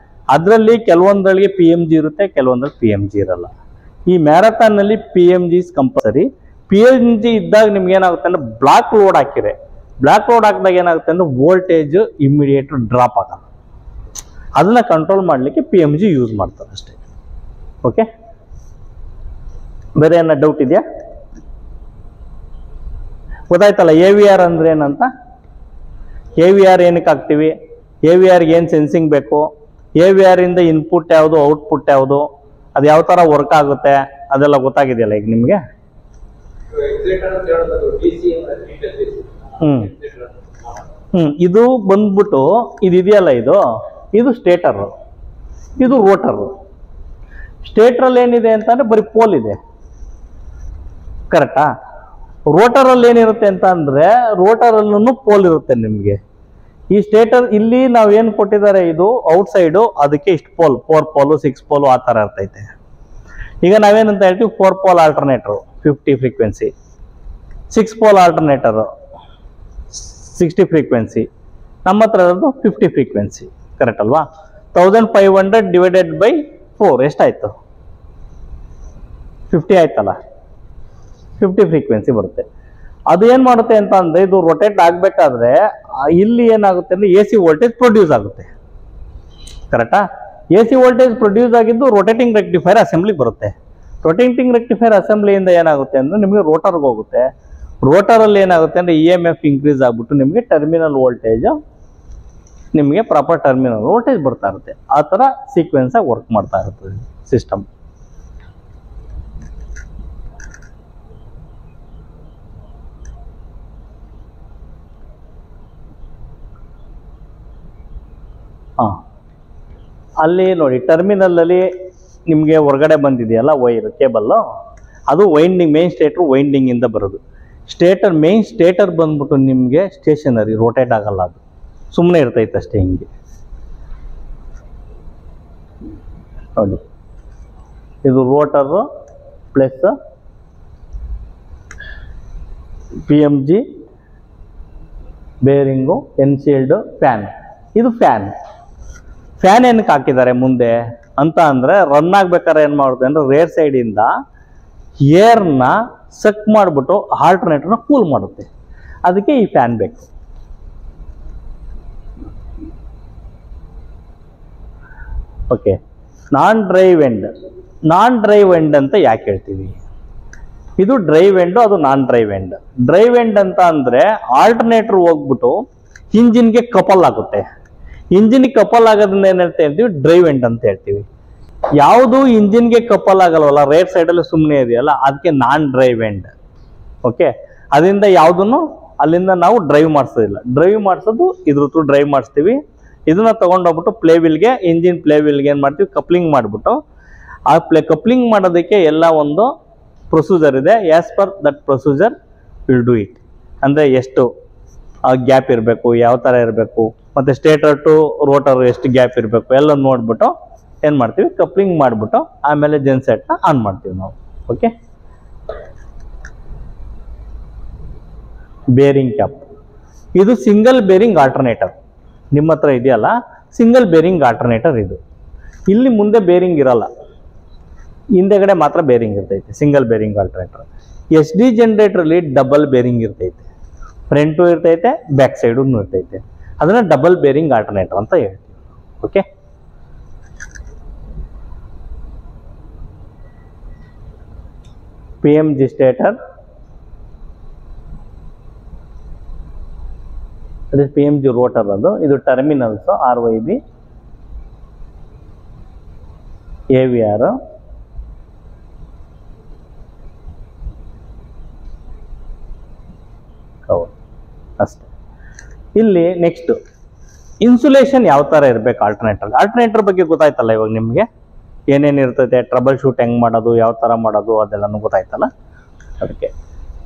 ಅದರಲ್ಲಿ ಕೆಲವೊಂದರಲ್ಲಿ PMG ಇರುತ್ತೆ, ಕೆಲವೊಂದ್ರಲ್ಲಿ PMG ಇರಲ್ಲ. ಈ ಮ್ಯಾರಥಾನ್ ನಲ್ಲಿ PMG ಇಸ್ ಕಂಪಲ್ಸರಿ. PMG ಇದ್ದಾಗ ನಿಮ್ಗೆ ಏನಾಗುತ್ತೆ ಅಂದ್ರೆ ಬ್ಲಾಕ್ ಲೋಡ್ ಹಾಕಿರೆ, ಬ್ಲಾಕ್ ಲೋಡ್ ಹಾಕಿದಾಗ ಏನಾಗುತ್ತೆ ಅಂದ್ರೆ ವೋಲ್ಟೇಜ್ ಇಮಿಡಿಯೇಟ್ ಡ್ರಾಪ್ ಆಗಲ್ಲ. ಅದನ್ನ ಕಂಟ್ರೋಲ್ ಮಾಡಲಿಕ್ಕೆ PMG ಯೂಸ್ ಮಾಡ್ತಾರೆ ಅಷ್ಟೇ. ಓಕೆ, ಬೇರೆ ಏನೋ ಡೌಟ್ ಇದೆಯಾ? ಗೊತ್ತಾಯ್ತಲ್ಲ AVR ಅಂದ್ರೆ ಏನಂತ? AVR ಏನಕ್ಕೆ ಹಾಕ್ತೀವಿ, AVRಗೆ ಏನು ಸೆನ್ಸಿಂಗ್ ಬೇಕು, AVR ಇಂದ ಇನ್ಪುಟ್ ಯಾವುದು ಔಟ್ಪುಟ್ ಯಾವುದು, ಅದು ಯಾವ ಥರ ವರ್ಕ್ ಆಗುತ್ತೆ ಅದೆಲ್ಲ ಗೊತ್ತಾಗಿದೆಯಲ್ಲ ಈಗ ನಿಮಗೆ. ಇದು ಬಂದ್ಬಿಟ್ಟು ಇದೆಯಲ್ಲ, ಇದು ಸ್ಟೇಟರ್, ಇದು ರೋಟರ್. ಸ್ಟೇಟರಲ್ಲಿ ಏನಿದೆ ಅಂತಂದ್ರೆ ಬರೀ ಪೋಲ್ ಇದೆ, ಕರೆಕ್ಟಾ? ರೋಟರಲ್ಲಿ ಏನಿರುತ್ತೆ ಅಂತ ಅಂದ್ರೆ ರೋಟರಲ್ಲೂ ಪೋಲ್ ಇರುತ್ತೆ ನಿಮಗೆ. ಈ ಸ್ಟೇಟರ್ ಇಲ್ಲಿ ನಾವೇನು ಕೊಟ್ಟಿದ್ದಾರೆ ಇದು ಔಟ್ ಸೈಡು, ಅದಕ್ಕೆ ಇಷ್ಟು ಪೋಲ್, 4 ಪೋಲು 6 ಪೋಲು ಆ ಥರ ಇರ್ತೈತೆ. ಈಗ ನಾವೇನಂತ ಹೇಳ್ತೀವಿ 4 pole alternator 50 frequency, 6 pole alternator 60 frequency, ನಮ್ಮ ಹತ್ರ ಇರೋದು 50 ಫ್ರೀಕ್ವೆನ್ಸಿ. ಕರೆಕ್ಟ್ ಅಲ್ವಾ? 1500 ಡಿವೈಡೆಡ್ ಬೈ 4 ಎಷ್ಟಾಯ್ತು? 50 ಆಯ್ತಲ್ಲ, 50 ಫ್ರೀಕ್ವೆನ್ಸಿ ಬರುತ್ತೆ. ಅದು ಏನ್ ಮಾಡುತ್ತೆ ಅಂತ ಅಂದ್ರೆ, ಇದು ರೊಟೇಟ್ ಆಗ್ಬೇಕಾದ್ರೆ ಇಲ್ಲಿ ಏನಾಗುತ್ತೆ ಅಂದ್ರೆ AC ವೋಲ್ಟೇಜ್ ಪ್ರೊಡ್ಯೂಸ್ ಆಗುತ್ತೆ. ಕರೆಕ್ಟಾ? AC ವೋಲ್ಟೇಜ್ ಪ್ರೊಡ್ಯೂಸ್ ಆಗಿದ್ದು ರೊಟೇಟಿಂಗ್ ರೆಕ್ಟಿಫೈರ್ ಅಸೆಂಬ್ಲಿ ಬರುತ್ತೆ. ರೊಟೇಟಿಂಗ್ ರೆಕ್ಟಿಫೈರ್ ಅಸೆಂಬ್ಲಿಯಿಂದ ಏನಾಗುತ್ತೆ ಅಂದ್ರೆ ನಿಮಗೆ ರೋಟರ್ಗೆ ಹೋಗುತ್ತೆ. ರೋಟರಲ್ಲಿ ಏನಾಗುತ್ತೆ ಅಂದ್ರೆ EMF ಇನ್ಕ್ರೀಸ್ ಆಗ್ಬಿಟ್ಟು ನಿಮಗೆ ಟರ್ಮಿನಲ್ ವೋಲ್ಟೇಜ್, ನಿಮಗೆ ಪ್ರಾಪರ್ ಟರ್ಮಿನಲ್ ವೋಲ್ಟೇಜ್ ಬರ್ತಾ ಇರುತ್ತೆ. ಆ ಥರ ಸೀಕ್ವೆನ್ಸ್ ಆಗಿ ವರ್ಕ್ ಮಾಡ್ತಾ ಇರ್ತದೆ ಸಿಸ್ಟಮ್. ಅಲ್ಲಿ ನೋಡಿ ಟರ್ಮಿನಲ್ ಅಲ್ಲಿ ನಿಮಗೆ ಹೊರಗಡೆ ಬಂದಿದೆಯಲ್ಲ ವೈರ್ ಕೇಬಲ್, ಅದು ವೈಂಡಿಂಗ್, ಮೇನ್ ಸ್ಟೇಟರ್ ವೈಂಡಿಂಗ್ ಇಂದ ಬರೋದು. ಸ್ಟೇಟರ್, ಮೇನ್ ಸ್ಟೇಟರ್ ಬಂದ್ಬಿಟ್ಟು ನಿಮಗೆ ಸ್ಟೇಷನರಿ, ರೋಟೇಟ್ ಆಗಲ್ಲ, ಅದು ಸುಮ್ಮನೆ ಇರ್ತೈತೆ ಅಷ್ಟೇ ಹಿಂಗೆ. ನೋಡಿ ಇದು rotor plus PMG bearing, end shield, fan. ಇದು ಫ್ಯಾನ್. ಫ್ಯಾನ್ ಏನಕ್ಕೆ ಹಾಕಿದ್ದಾರೆ ಮುಂದೆ ಅಂತ ಅಂದ್ರೆ, ರನ್ ಆಗ್ಬೇಕಾದ್ರೆ ಏನ್ ಮಾಡುತ್ತೆ ಅಂದ್ರೆ ರೇರ್ ಸೈಡ್ ಇಂದ ಏರ್ನ ಸಕ್ ಮಾಡಿಬಿಟ್ಟು ಆಲ್ಟರ್ನೇಟರ್ನ ಕೂಲ್ ಮಾಡುತ್ತೆ. ಅದಕ್ಕೆ ಈ ಫ್ಯಾನ್ ಬೇಕು. ಓಕೆ, ನಾನ್ ಡ್ರೈವ್ ಎಂಡ್. ನಾನ್ ಡ್ರೈವ್ ಎಂಡ್ ಅಂತ ಯಾಕೆ ಹೇಳ್ತೀವಿ? ಇದು ಡ್ರೈವ್ ಎಂಡ್, ಅದು ನಾನ್ ಡ್ರೈವ್ ಎಂಡ್. ಡ್ರೈವ್ ಎಂಡ್ ಅಂತ ಅಂದ್ರೆ ಆಲ್ಟರ್ನೇಟರ್ ಹೋಗ್ಬಿಟ್ಟು ಇಂಜಿನ್ಗೆ ಕಪಲ್ ಆಗುತ್ತೆ. ಇಂಜಿನ್ ಕಪಲ್ ಆಗೋದ್ರಿಂದ ಏನ್ ಹೇಳ್ತೀವಿ? ಡ್ರೈವ್ ಎಂಡ್ ಅಂತ ಹೇಳ್ತೀವಿ. ಯಾವುದು ಇಂಜಿನ್ಗೆ ಕಪಲ್ ಆಗಲ್ವಲ್ಲ, ರೈಟ್ ಸೈಡ್ ಅಲ್ಲಿ ಸುಮ್ಮನೆ ಇದೆಯಲ್ಲ, ಅದಕ್ಕೆ ನಾನ್ ಡ್ರೈವ್ ಎಂಡ್. ಓಕೆ, ಅದರಿಂದ ಯಾವುದನ್ನು ಅಲ್ಲಿಂದ ನಾವು ಡ್ರೈವ್ ಮಾಡಿಸೋದಿಲ್ಲ. ಡ್ರೈವ್ ಮಾಡಿಸೋದು ಇದ್ರ ಥ್ರೂ ಡ್ರೈವ್ ಮಾಡಿಸ್ತೀವಿ. ಇದನ್ನ ತಗೊಂಡೋಗ್ಬಿಟ್ಟು ಪ್ಲೇ ವೀಲ್ಗೆ, ಇಂಜಿನ್ ಪ್ಲೇ ವೀಲ್ಗೆ ಏನು ಮಾಡ್ತೀವಿ? ಕಪ್ಲಿಂಗ್ ಮಾಡಿಬಿಟ್ಟು ಆ ಕಪ್ಲಿಂಗ್ ಮಾಡೋದಕ್ಕೆ ಎಲ್ಲ ಒಂದು ಪ್ರೊಸೀಜರ್ ಇದೆ. As per that procedure will do it. ಅಂದರೆ ಎಷ್ಟು ಗ್ಯಾಪ್ ಇರಬೇಕು, ಯಾವ ಥರ ಇರಬೇಕು, ಮತ್ತು ಸ್ಟೇಟರ್ ಟು ರೋಟರ್ ಎಷ್ಟು ಗ್ಯಾಪ್ ಇರಬೇಕು ಎಲ್ಲ ನೋಡ್ಬಿಟ್ಟು ಏನು ಮಾಡ್ತೀವಿ? ಕಪ್ಲಿಂಗ್ ಮಾಡಿಬಿಟ್ಟು ಆಮೇಲೆ ಜೆನ್ಸೆಟ್ನ ಆನ್ ಮಾಡ್ತೀವಿ ನಾವು. Okay, bearing cap. ಇದು ಸಿಂಗಲ್ ಬೇರಿಂಗ್ ಆಲ್ಟರ್ನೇಟರ್. ನಿಮ್ಮ ಹತ್ರ ಇದೆಯಲ್ಲ ಸಿಂಗಲ್ ಬೇರಿಂಗ್ ಆಲ್ಟರ್ನೇಟರ್ ಇದು. ಇಲ್ಲಿ ಮುಂದೆ ಬೇರಿಂಗ್ ಇರಲ್ಲ, ಹಿಂದೆಗಡೆ ಮಾತ್ರ ಬೇರಿಂಗ್ ಇರ್ತೈತೆ. Single bearing alternator. SD ಜನರೇಟರ್ಲಿ ಡಬಲ್ ಬೇರಿಂಗ್ ಇರ್ತೈತೆ. ಫ್ರಂಟು ಇರ್ತೈತೆ, ಬ್ಯಾಕ್ ಸೈಡು ಇರ್ತೈತೆ. ಅದನ್ನ ಡಬಲ್ ಬೇರಿಂಗ್ ಆಲ್ಟರ್ನೇಟರ್ ಅಂತ ಹೇಳ್ತೀವಿ. ಓಕೆ, PMG ಸ್ಟೇಟರ್, ಅದು PMG ರೋಟರ್. ಅದು ಇದು ಟರ್ಮಿನಲ್ಸ್ RYB, AVR, ಅಷ್ಟೇ. ಇಲ್ಲಿ ನೆಕ್ಸ್ಟ್ ಇನ್ಸುಲೇಷನ್ ಯಾವ ತರ ಇರಬೇಕು ಆಲ್ಟರ್ನೇಟರ್. ಆಲ್ಟರ್ನೇಟರ್ ಬಗ್ಗೆ ಗೊತ್ತಾಯ್ತಲ್ಲ ಇವಾಗ ನಿಮಗೆ, ಏನೇನು ಇರ್ತೈತೆ, ಟ್ರಬಲ್ ಶೂಟ್ ಹೆಂಗ್ ಮಾಡೋದು, ಯಾವ ತರ ಮಾಡೋದು ಅದೆಲ್ಲನೂ ಗೊತ್ತಾಯ್ತಲ್ಲ ಅದಕ್ಕೆ.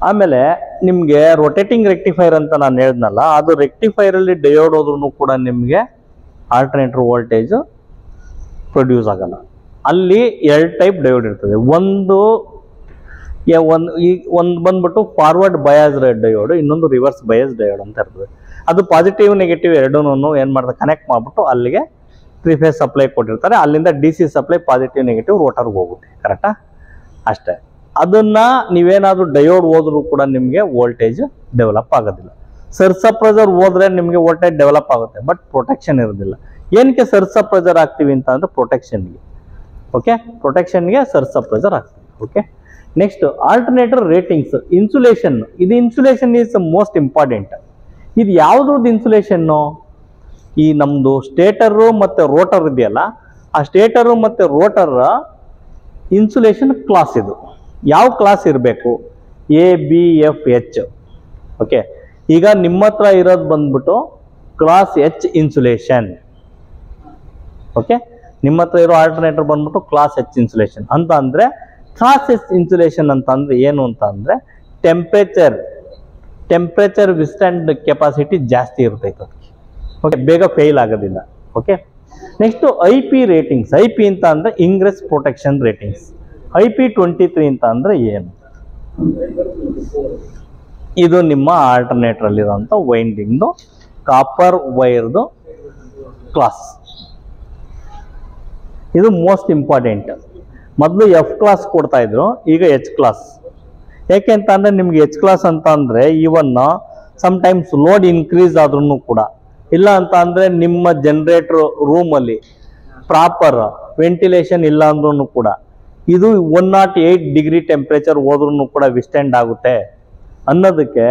ಆಮೇಲೆ ನಿಮಗೆ ರೊಟೇಟಿಂಗ್ ರೆಕ್ಟಿಫೈರ್ ಅಂತ ನಾನು ಹೇಳಿದ್ನಲ್ಲ, ಅದು ರೆಕ್ಟಿಫೈರ್ ಅಲ್ಲಿ ಡಯೋಡ್ ಹೋದ್ರೂ ಕೂಡ ನಿಮಗೆ ಆಲ್ಟರ್ನೇಟರ್ ವೋಲ್ಟೇಜ್ ಪ್ರೊಡ್ಯೂಸ್ ಆಗಲ್ಲ. ಅಲ್ಲಿ 2 ಟೈಪ್ ಡಯೋಡ್ ಇರ್ತದೆ. ಒಂದು ಬಂದ್ಬಿಟ್ಟು ಫಾರ್ವರ್ಡ್ ಬಯಾಸ್ ಡಯೋಡ್, ಇನ್ನೊಂದು ರಿವರ್ಸ್ ಬಯಾಸ್ ಡಯೋಡ್ ಅಂತ ಇರ್ತದೆ. ಅದು ಪಾಸಿಟಿವ್ ನೆಗೆಟಿವ್ ಎರಡೂ ಏನು ಮಾಡ್ತಾರೆ? ಕನೆಕ್ಟ್ ಮಾಡಿಬಿಟ್ಟು ಅಲ್ಲಿಗೆ 3 ಫೇಸ್ ಸಪ್ಲೈ ಕೊಟ್ಟಿರ್ತಾರೆ. ಅಲ್ಲಿಂದ DC ಸಪ್ಲೈ ಪಾಸಿಟಿವ್ ನೆಗೆಟಿವ್ ರೋಟರ್ಗೆ ಹೋಗುತ್ತೆ. ಕರೆಕ್ಟಾ? ಅಷ್ಟೇ. ಅದನ್ನ ನೀವೇನಾದ್ರೂ ಡಯೋಡ್ ಹೋದ್ರೂ ಕೂಡ ನಿಮಗೆ ವೋಲ್ಟೇಜ್ ಡೆವಲಪ್ ಆಗೋದಿಲ್ಲ. ಸರ್ಸಪ್ರೆಸರ್ ಹೋದ್ರೆ ನಿಮಗೆ ವೋಲ್ಟೇಜ್ ಡೆವಲಪ್ ಆಗುತ್ತೆ, ಬಟ್ ಪ್ರೊಟೆಕ್ಷನ್ ಇರೋದಿಲ್ಲ. ಏನಕ್ಕೆ ಸರ್ಸಪ್ರೆಸರ್ ಆಗ್ತೀವಿ ಅಂತ ಅಂದ್ರೆ ಪ್ರೊಟೆಕ್ಷನ್ಗೆ. ಓಕೆ, ಪ್ರೊಟೆಕ್ಷನ್ಗೆ ಸರ್ಸಪ್ರೆಸರ್ ಆಗ್ತೀವಿ. Okay, next alternator ratings. Insulation. ಇದು ಇನ್ಸುಲೇಷನ್ ಈಸ್ ಮೋಸ್ಟ್ ಇಂಪಾರ್ಟೆಂಟ್. ಇದು ಯಾವುದ್ರದ್ದು ಇನ್ಸುಲೇಷನ್ನು? ಈ ನಮ್ದು ಸ್ಟೇಟರು ಮತ್ತೆ ರೋಟರ್ ಇದೆಯಲ್ಲ, ಆ ಸ್ಟೇಟರು ಮತ್ತೆ ರೋಟರ್ ಇನ್ಸುಲೇಷನ್ ಕ್ಲಾಸ್. ಇದು ಯಾವ ಕ್ಲಾಸ್ ಇರಬೇಕು? ABFH. ಓಕೆ, ಈಗ ನಿಮ್ಮ ಹತ್ರ ಇರೋದು ಬಂದ್ಬಿಟ್ಟು ಕ್ಲಾಸ್ H ಇನ್ಸುಲೇಷನ್. ಓಕೆ, ನಿಮ್ಮ ಹತ್ರ ಇರೋ ಆಲ್ಟರ್ನೇಟರ್ ಬಂದ್ಬಿಟ್ಟು ಕ್ಲಾಸ್ H ಇನ್ಸುಲೇಷನ್ ಅಂತ ಅಂದ್ರೆ, ಕ್ಲಾಸ್ H ಇನ್ಸುಲೇಷನ್ ಅಂತ ಅಂದ್ರೆ ಏನು ಅಂತ ಅಂದ್ರೆ ಟೆಂಪರೇಚರ್ ವಿಸ್ಟ್ಯಾಂಡ್ ಕೆಪಾಸಿಟಿ ಜಾಸ್ತಿ ಇರ್ತೈತೆ ಅದಕ್ಕೆ. ಓಕೆ, ಬೇಗ ಫೇಲ್ ಆಗೋದಿಲ್ಲ. Okay, next IP ratings. IP ಅಂತ ಅಂದ್ರೆ ಇಂಗ್ರೆಸ್ ಪ್ರೊಟೆಕ್ಷನ್ ರೇಟಿಂಗ್ಸ್. IP23 ಅಂತ ಅಂದ್ರೆ ಏನು? ಇದು ನಿಮ್ಮ ಆಲ್ಟರ್ನೇಟರ್ ಅಲ್ಲಿರುವಂತ ವೈಂಡಿಂಗ್ ಕಾಪರ್ ವೈರ್ದು ಕ್ಲಾಸ್. ಇದು ಮೋಸ್ಟ್ ಇಂಪಾರ್ಟೆಂಟ್. ಮೊದಲು F ಕ್ಲಾಸ್ ಕೊಡ್ತಾ ಇದ್ರು, ಈಗ H ಕ್ಲಾಸ್. ಯಾಕೆ ಅಂತ ಅಂದ್ರೆ ನಿಮ್ಗೆ H ಕ್ಲಾಸ್ ಅಂತ ಅಂದ್ರೆ ಈವನ್ ಸಮ್ಟೈಮ್ಸ್ ಲೋಡ್ ಇನ್ಕ್ರೀಸ್ ಆದ್ರೂ ಕೂಡ, ಇಲ್ಲ ಅಂತ ಅಂದ್ರೆ ನಿಮ್ಮ ಜನರೇಟರ್ ರೂಮ್ ಅಲ್ಲಿ ಪ್ರಾಪರ್ ವೆಂಟಿಲೇಷನ್ ಇಲ್ಲ ಅಂದ್ರೂ ಕೂಡ ಇದು 108 ಡಿಗ್ರಿ ಟೆಂಪರೇಚರ್ ಹೋದ್ರೂ ಕೂಡ ವಿಸ್ಟ್ಯಾಂಡ್ ಆಗುತ್ತೆ ಅನ್ನೋದಕ್ಕೆ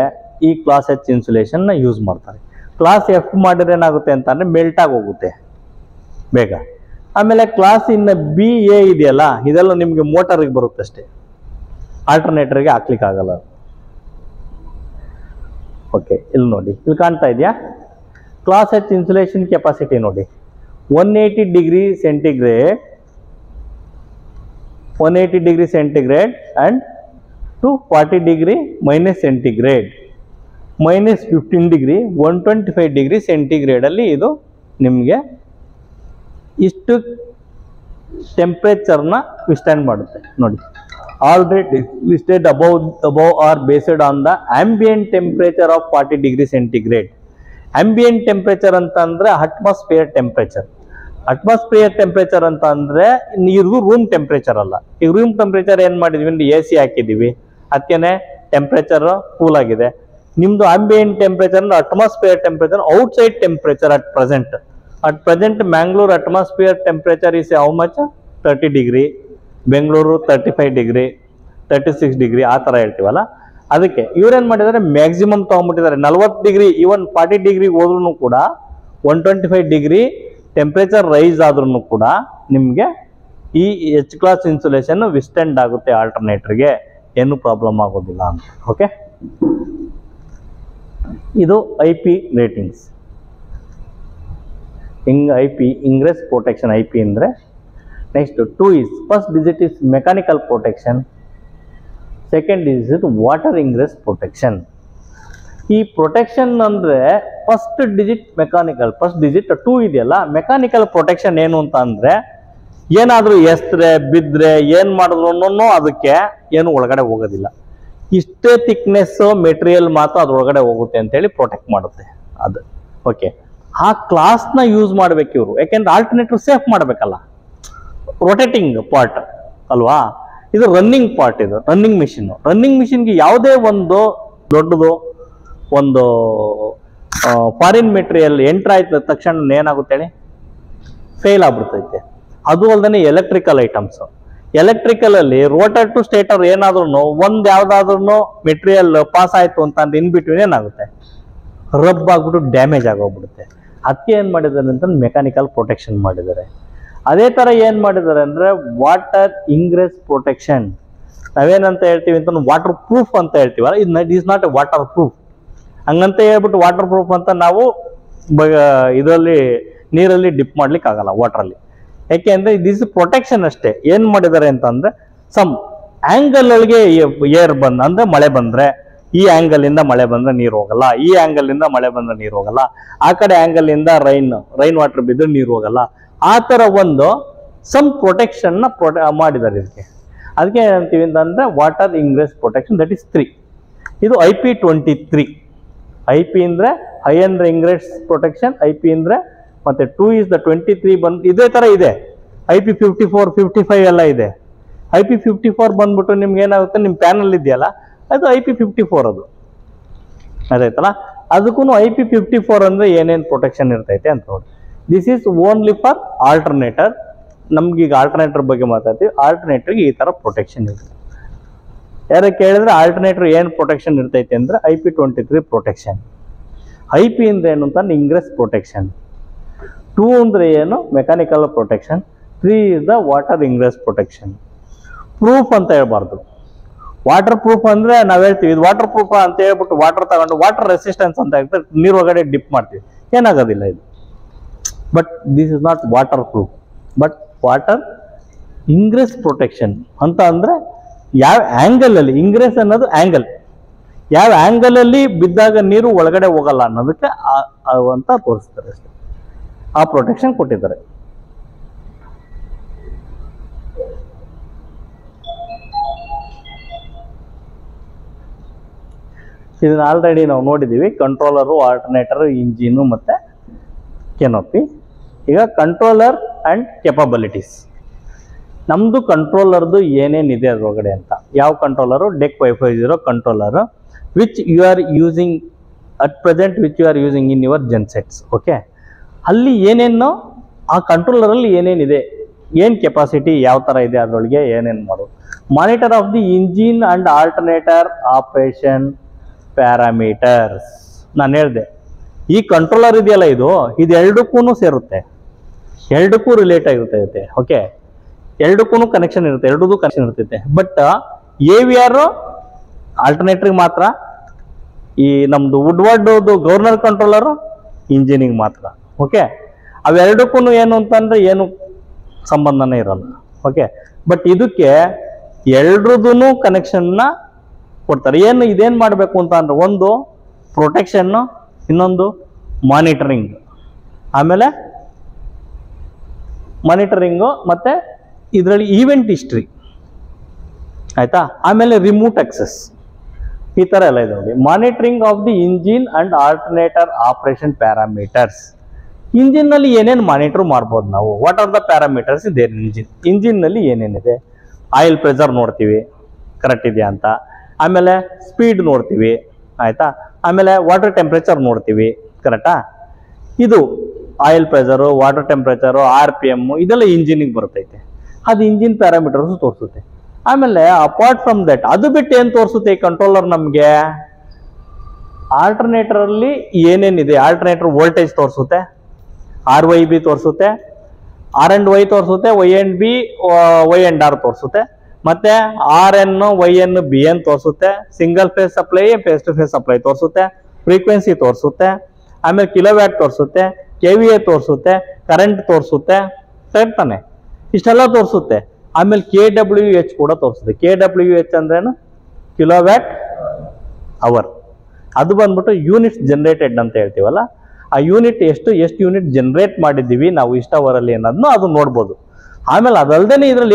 ಈ ಕ್ಲಾಸ್ H ಇನ್ಸುಲೇಷನ್ ಯೂಸ್ ಮಾಡ್ತಾರೆ. ಕ್ಲಾಸ್ F ಮಾಡಿದ್ರೆ ಏನಾಗುತ್ತೆ ಅಂತ ಅಂದ್ರೆ ಮೆಲ್ಟ್ ಆಗಿ ಹೋಗುತ್ತೆ ಬೇಗ. ಆಮೇಲೆ ಕ್ಲಾಸ್ ಇನ್ನು BA ಇದೆಯಲ್ಲ, ಇದೆಲ್ಲ ನಿಮ್ಗೆ ಮೋಟರ್ಗೆ ಬರುತ್ತೆ ಅಷ್ಟೇ, ಆಲ್ಟರ್ನೇಟರ್ಗೆ ಹಾಕ್ಲಿಕ್ಕೆ ಆಗಲ್ಲ. ಓಕೆ, ಇಲ್ಲಿ ನೋಡಿ, ಇಲ್ಲಿ ಕಾಣ್ತಾ ಇದೆಯಾ ಕ್ಲಾಸ್ H ಇನ್ಸುಲೇಷನ್ ಕೆಪಾಸಿಟಿ ನೋಡಿ, 180 degree centigrade, 180 degree centigrade and to 40 degree minus centigrade, -15 degree, 125 degree centigrade ಅಲ್ಲಿ ಇದು ನಿಮಗೆ ಇಷ್ಟು ಟೆಂಪರೇಚರ್ನ ವಿಸ್ಟ್ಯಾಂಡ್ ಮಾಡುತ್ತೆ ನೋಡಿ. Already listed above are based on the ambient temperature of 40 degree centigrade. Ambient temperature ಅಂತ ಅಂದ್ರೆ ಅಟ್ಮಾಸ್ಫಿಯರ್ ಟೆಂಪರೇಚರ್. ಅಟ್ಮಾಸ್ಫಿಯರ್ ಟೆಂಪರೇಚರ್ ಅಂತ ಅಂದ್ರೆ ಇದು ರೂಮ್ ಟೆಂಪರೇಚರ್ ಅಲ್ಲ. ಈಗ ರೂಮ್ ಟೆಂಪರೇಚರ್ ಏನ್ ಮಾಡಿದೀವಿ ಅಂದ್ರೆ AC ಹಾಕಿದೀವಿ, ಅದಕ್ಕೇನೆ ಟೆಂಪರೇಚರ್ ಕೂಲ್ ಆಗಿದೆ. ನಿಮ್ದು ಆಂಬಿಯಂಟ್ ಟೆಂಪರೇಚರ್ ಅಂದ್ರೆ atmosphere temperature, outside temperature at present Mangalore atmosphere temperature is how much? 30 degree, Bengaluru 35 degree, 36 degree ಆ ಥರ ಹೇಳ್ತೀವಲ್ಲ. ಅದಕ್ಕೆ ಇವ್ರೇನ್ ಮಾಡಿದ್ದಾರೆ, ಮ್ಯಾಕ್ಸಿಮಮ್ ತಗೊಂಡ್ಬಿಟ್ಟಿದ್ದಾರೆ 40 ಡಿಗ್ರಿ, ಈವನ್ 40 ಡಿಗ್ರಿ ಹೋದ್ರೂ ಕೂಡ 125 ಡಿಗ್ರಿ ಟೆಂಪರೇಚರ್ ರೈಸ್ ಆದ್ರೂ ಕೂಡ ನಿಮಗೆ ಈ H ಕ್ಲಾಸ್ ಇನ್ಸುಲೇಷನ್ ವಿಸ್ಟೆಂಡ್ ಆಗುತ್ತೆ, ಆಲ್ಟರ್ನೇಟರ್ಗೆ ಏನು ಪ್ರಾಬ್ಲಮ್ ಆಗೋದಿಲ್ಲ ಅಂತ. ಓಕೆ, ಇದು IP ratings. IP ingress protection IP ಅಂದ್ರೆ. Next 2 is first digit is mechanical protection, second is water ingress protection. ಈ ಪ್ರೊಟೆಕ್ಷನ್ ಅಂದ್ರೆ first digit mechanical, first digit 2 ಇದೆಯಲ್ಲ. ಮೆಕ್ಯಾನಿಕಲ್ ಪ್ರೊಟೆಕ್ಷನ್ ಏನು ಅಂತ ಅಂದ್ರೆ ಏನಾದ್ರೂ ಎಸ್ತ್ರೆ ಬಿದ್ರೆ ಏನ್ ಮಾಡಿದ್ರು ಅದಕ್ಕೆ ಏನು ಒಳಗಡೆ ಹೋಗೋದಿಲ್ಲ, ಇಷ್ಟೇ ಥಿಕ್ನೆಸ್ ಮೆಟೀರಿಯಲ್ ಮಾತ್ರ ಅದ್ರೊಳಗಡೆ ಹೋಗುತ್ತೆ ಅಂತ ಹೇಳಿ ಪ್ರೊಟೆಕ್ಟ್ ಮಾಡುತ್ತೆ ಅದು. ಓಕೆ, ಆ ಕ್ಲಾಸ್ನ ಯೂಸ್ ಮಾಡ್ಬೇಕು ಇವರು, ಯಾಕೆಂದ್ರೆ ಆಲ್ಟರ್ನೇಟರ್ ಸೇಫ್ ಮಾಡ್ಬೇಕಲ್ಲ. ರೊಟೇಟಿಂಗ್ ಪಾರ್ಟ್ ಅಲ್ವಾ ಇದು, ರನ್ನಿಂಗ್ ಪಾರ್ಟ್, ಇದು ರನ್ನಿಂಗ್ ಮಿಷಿನ್. ರನ್ನಿಂಗ್ ಮಿಷಿನ್ಗೆ ಯಾವುದೇ ಒಂದು ದೊಡ್ಡದು ಒಂದು ಫಾರಿನ್ ಮೆಟೀರಿಯಲ್ ಎಂಟ್ರ್ ಆಯ್ತ ತಕ್ಷಣ ಏನಾಗುತ್ತೆ ಹೇಳಿ, ಫೇಲ್ ಆಗ್ಬಿಡ್ತೈತೆ. ಅದು ಅಲ್ಲದೆ ಎಲೆಕ್ಟ್ರಿಕಲ್ ಐಟಮ್ಸ್, ಎಲೆಕ್ಟ್ರಿಕಲ್ ಅಲ್ಲಿ ರೋಟರ್ ಟು ಸ್ಟೇಟರ್ ಏನಾದ್ರೂ ಒಂದ್ ಯಾವ್ದಾದ್ರು ಮೆಟೀರಿಯಲ್ ಪಾಸ್ ಆಯ್ತು ಅಂತ ಅಂದ್ರೆ ಇನ್ ಬಿಟ್ವೀನ್ ಏನಾಗುತ್ತೆ, ರಬ್ ಆಗ್ಬಿಟ್ಟು ಡ್ಯಾಮೇಜ್ ಆಗೋಗ್ಬಿಡುತ್ತೆ. ಅದಕ್ಕೆ ಏನ್ ಮಾಡಿದ್ದಾರೆ ಅಂತ ಮೆಕ್ಯಾನಿಕಲ್ ಪ್ರೊಟೆಕ್ಷನ್ ಮಾಡಿದ್ದಾರೆ. ಅದೇ ತರ ಏನ್ ಮಾಡಿದ್ದಾರೆ ಅಂದ್ರೆ ವಾಟರ್ ಇಂಗ್ರೆಸ್ ಪ್ರೊಟೆಕ್ಷನ್. ನಾವೇನಂತ ಹೇಳ್ತೀವಿ ಅಂತ ವಾಟರ್ ಪ್ರೂಫ್ ಅಂತ ಹೇಳ್ತೀವಲ್ಲ, ಇದು is not A water proof. ಹಂಗಂತ ಹೇಳ್ಬಿಟ್ಟು ವಾಟರ್ ಪ್ರೂಫ್ ಅಂತ ನಾವು ಇದರಲ್ಲಿ ನೀರಲ್ಲಿ ಡಿಪ್ ಮಾಡ್ಲಿಕ್ಕೆ ಆಗಲ್ಲ ವಾಟರಲ್ಲಿ. ಯಾಕೆ ಅಂದ್ರೆ ದಿಸ್ ಪ್ರೊಟೆಕ್ಷನ್ ಅಷ್ಟೇ. ಏನ್ ಮಾಡಿದ್ದಾರೆ ಅಂತಂದ್ರೆ ಸಮ್ ಆಂಗಲ್ ಒಳಗೆ ಏರ್ ಅಂದ್ರೆ ಮಳೆ ಬಂದ್ರೆ ಈ ಆಂಗಲ್ ಇಂದ ಮಳೆ ಬಂದ್ರೆ ನೀರು ಹೋಗಲ್ಲ, ಈ ಆಂಗಲ್ ಇಂದ ಮಳೆ ಬಂದ್ರೆ ನೀರು ಹೋಗಲ್ಲ, ಆ ಕಡೆ ಆಂಗಲ್ ಇಂದ ರೈನ್ ವಾಟರ್ ಬಿದ್ದರೆ ನೀರು ಹೋಗಲ್ಲ. ಆ ತರ ಒಂದು ಸಮ್ ಪ್ರೊಟೆಕ್ಷನ್ ನ ಮಾಡಿದ್ದಾರೆ ಇದಕ್ಕೆ. ಅದಕ್ಕೆ ಏನಂತೀವಿ ಅಂತಂದ್ರೆ water ingress protection, that is 3. ಇದು IP23. IP ಅಂದ್ರೆ ಹೈ ಅಂದ್ರೆ ಇಂಗ್ರೆಸ್ ಪ್ರೊಟೆಕ್ಷನ್, IP ಅಂದ್ರೆ ಮತ್ತೆ 2 is the 23 ಬಂದ್ ಇದೇ ತರ ಇದೆ. IP54, 55 ಎಲ್ಲ ಇದೆ. IP54 ಬಂದ್ಬಿಟ್ಟು ನಿಮ್ಗೆ ಏನಾಗುತ್ತೆ, ನಿಮ್ ಪ್ಯಾನಲ್ ಇದೆಯಲ್ಲ ಅದು IP54 ಅದು ಅದಾಯ್ತಲ್ಲ. ಅದಕ್ಕೂ IP54 ಅಂದ್ರೆ ಏನೇನ್ ಪ್ರೊಟೆಕ್ಷನ್ ಇರ್ತೈತೆ ಅಂತ ನೋಡಿ. This is only for alternator. ನಮ್ಗೀಗ ಆಲ್ಟರ್ನೇಟರ್ ಬಗ್ಗೆ ಮಾತಾಡ್ತೀವಿ. ಆಲ್ಟರ್ನೇಟರ್ಗೆ ಈ ತರ ಪ್ರೊಟೆಕ್ಷನ್ ಇದೆ. ಯಾರ ಕೇಳಿದ್ರೆ ಆಲ್ಟರ್ನೇಟರ್ ಏನ್ ಪ್ರೊಟೆಕ್ಷನ್ ಇರ್ತೈತೆ ಅಂದ್ರೆ IP23 ಪ್ರೊಟೆಕ್ಷನ್. IP ಅಂದ್ರೆ ಏನು ಅಂತ ಇಂಗ್ರೆಸ್ ಪ್ರೊಟೆಕ್ಷನ್, 2 ಅಂದ್ರೆ ಏನು mechanical protection, 3 is the water ingress protection. Proof ಅಂತ ಹೇಳ್ಬಾರ್ದು. ವಾಟರ್ ಪ್ರೂಫ್ ಅಂದ್ರೆ ನಾವ್ ಹೇಳ್ತೀವಿ ಇದು ವಾಟರ್ ಪ್ರೂಫ್ ಅಂತ ಹೇಳ್ಬಿಟ್ಟು ವಾಟರ್ ತಗೊಂಡು ವಾಟರ್ ರೆಸಿಸ್ಟೆನ್ಸ್ ಅಂತ ಹೇಳ್ತಾರೆ, ನೀರ್ ಒಳಗಡೆ ಡಿಪ್ ಮಾಡ್ತೀವಿ, ಏನಾಗೋದಿಲ್ಲ ಇದು. But this is not water proof, but water ingress protection ಅಂತ ಅಂದ್ರೆ ಯಾವ ಆಂಗಲ್ ಅಲ್ಲಿ, ಇಂಗ್ರೆಸ್ ಅನ್ನೋದು ಆಂಗಲ್, ಯಾವ ಆಂಗಲ್ ಅಲ್ಲಿ ಬಿದ್ದಾಗ ನೀರು ಒಳಗಡೆ ಹೋಗಲ್ಲ ಅನ್ನೋದಕ್ಕೆ ಅಂತ ತೋರಿಸ್ತಾರೆ ಅಷ್ಟೇ. ಆ ಪ್ರೊಟೆಕ್ಷನ್ ಕೊಟ್ಟಿದ್ದಾರೆ. ಇದನ್ನ ಆಲ್ರೆಡಿ ನಾವು ನೋಡಿದ್ದೀವಿ, ಕಂಟ್ರೋಲರು, ಆಲ್ಟರ್ನೇಟರ್, ಇಂಜಿನು ಮತ್ತು ಕೆನೋಪಿ. ಈಗ ಕಂಟ್ರೋಲರ್ ಆ್ಯಂಡ್ ಕೆಪಬಿಲಿಟೀಸ್. ನಮ್ಮದು ಕಂಟ್ರೋಲರ್ದು ಏನೇನಿದೆ ಅದರೊಳಗಡೆ ಅಂತ. ಯಾವ controller? DEC 550 controller which you are using at present, which you are using in your gensets. Okay, ಅಲ್ಲಿ ಏನೇನು ಆ ಕಂಟ್ರೋಲರಲ್ಲಿ ಏನೇನಿದೆ, ಏನು ಕೆಪಾಸಿಟಿ ಯಾವ ಥರ ಇದೆ, ಅದರೊಳಗೆ ಏನೇನು ಮಾಡೋದು. Monitor of the engine and alternator operation parameters. ನಾನು ಹೇಳಿದೆ ಈ ಕಂಟ್ರೋಲರ್ ಇದೆಯಲ್ಲ, ಇದೆರಡಕ್ಕೂ ಸೇರುತ್ತೆ, ಎರಡಕ್ಕೂ ರಿಲೇಟ್ ಆಗಿರುತ್ತೆ. ಓಕೆ, ಎರಡಕ್ಕೂ ಕನೆಕ್ಷನ್ ಇರುತ್ತೆ, ಎರಡೂ ಕನೆಕ್ಷನ್ ಇರ್ತೈತೆ. ಬಟ್ AVR ಆಲ್ಟರ್ನೇಟರ್ಗೆ ಮಾತ್ರ, ಈ ನಮ್ಮದು ವುಡ್ವರ್ಡ್ದು ಗವರ್ನರ್ ಕಂಟ್ರೋಲರು ಇಂಜಿನಿಗೆ ಮಾತ್ರ. ಓಕೆ, ಅವೆರಡಕ್ಕೂ ಏನು ಅಂತಂದರೆ ಏನು ಸಂಬಂಧನೇ ಇರಲ್ಲ. ಓಕೆ, ಬಟ್ ಇದಕ್ಕೆ ಎರಡ್ರದೂ ಕನೆಕ್ಷನ್ನ ಕೊಡ್ತಾರೆ. ಇದೇನು ಮಾಡಬೇಕು ಅಂತ ಅಂದ್ರೆ, ಒಂದು ಪ್ರೊಟೆಕ್ಷನ್ನು, ಇನ್ನೊಂದು ಮಾನಿಟರಿಂಗ್. ಆಮೇಲೆ ಮಾನಿಟರಿಂಗು ಮತ್ತು ಇದರಲ್ಲಿ ಈವೆಂಟ್ ಹಿಸ್ಟ್ರಿ, ಆಯಿತಾ. ಆಮೇಲೆ ರಿಮೋಟ್ ಆಕ್ಸೆಸ್, ಈ ಥರ ಎಲ್ಲ ಇದೆ ನೋಡಿ. Monitoring of the engine and alternator operation parameters. ಇಂಜಿನ್ನಲ್ಲಿ ಏನೇನು ಮಾನಿಟರ್ ಮಾಡ್ಬೋದು ನಾವು? ವಾಟ್ ಆರ್ ದ ಪ್ಯಾರಾಮೀಟರ್ಸ್ ಇದೆ ಇಂಜಿನ್ನಲ್ಲಿ ಏನೇನಿದೆ? ಆಯಿಲ್ ಪ್ರೆಷರ್ ನೋಡ್ತೀವಿ, ಕರೆಕ್ಟ್ ಇದೆಯಾ ಅಂತ. ಆಮೇಲೆ ಸ್ಪೀಡ್ ನೋಡ್ತೀವಿ, ಆಯಿತಾ. ಆಮೇಲೆ ವಾಟರ್ ಟೆಂಪ್ರೇಚರ್ ನೋಡ್ತೀವಿ, ಕರೆಕ್ಟಾ. ಇದು oil pressure, water temperature, RPM ಇದೆಲ್ಲ ಇಂಜಿನಿಗೆ ಬರ್ತೈತೆ. ಅದು ಇಂಜಿನ್ ಪ್ಯಾರಾಮೀಟರ್ಸ್ ತೋರಿಸುತ್ತೆ. ಆಮೇಲೆ ಅಪಾರ್ಟ್ ಫ್ರಮ್ ದಟ್, ಅದು ಬಿಟ್ಟು ಏನು ತೋರಿಸುತ್ತೆ ಈ ಕಂಟ್ರೋಲರ್ ನಮಗೆ? ಆಲ್ಟರ್ನೇಟರಲ್ಲಿ ಏನೇನಿದೆ, ಆಲ್ಟರ್ನೇಟರ್ ವೋಲ್ಟೇಜ್ ತೋರಿಸುತ್ತೆ, RYB ತೋರಿಸುತ್ತೆ, R&Y ತೋರಿಸುತ್ತೆ, Y&B, Y&R ತೋರಿಸುತ್ತೆ, ಮತ್ತೆ RN, YN, BN ತೋರಿಸುತ್ತೆ, single phase supply, phase to phase supply ತೋರಿಸುತ್ತೆ, ಫ್ರೀಕ್ವೆನ್ಸಿ ತೋರಿಸುತ್ತೆ, ಆಮೇಲೆ ಕಿಲೋವ್ಯಾಟ್ ತೋರಿಸುತ್ತೆ, KVA ತೋರಿಸುತ್ತೆ, ಕರೆಂಟ್ ತೋರಿಸುತ್ತೆ, ಕರೆಕ್ಟ್ ತಾನೆ? ಇಷ್ಟೆಲ್ಲ ತೋರಿಸುತ್ತೆ. ಆಮೇಲೆ KWH ಕೂಡ ತೋರಿಸುತ್ತೆ. KWH ಅಂದ್ರೇನು? Kilowatt hour. ಅದು ಬಂದ್ಬಿಟ್ಟು ಯೂನಿಟ್ಸ್ ಜನರೇಟೆಡ್ ಅಂತ ಹೇಳ್ತೀವಲ್ಲ, ಆ ಯೂನಿಟ್ ಎಷ್ಟು ಯೂನಿಟ್ ಜನರೇಟ್ ಮಾಡಿದ್ದೀವಿ ನಾವು ಇಷ್ಟ ಅವರಲ್ಲಿ ಅನ್ನೋದನ್ನು ಅದು ನೋಡ್ಬೋದು. ಆಮೇಲೆ ಅದಲ್ಲದೆ ಇದರಲ್ಲಿ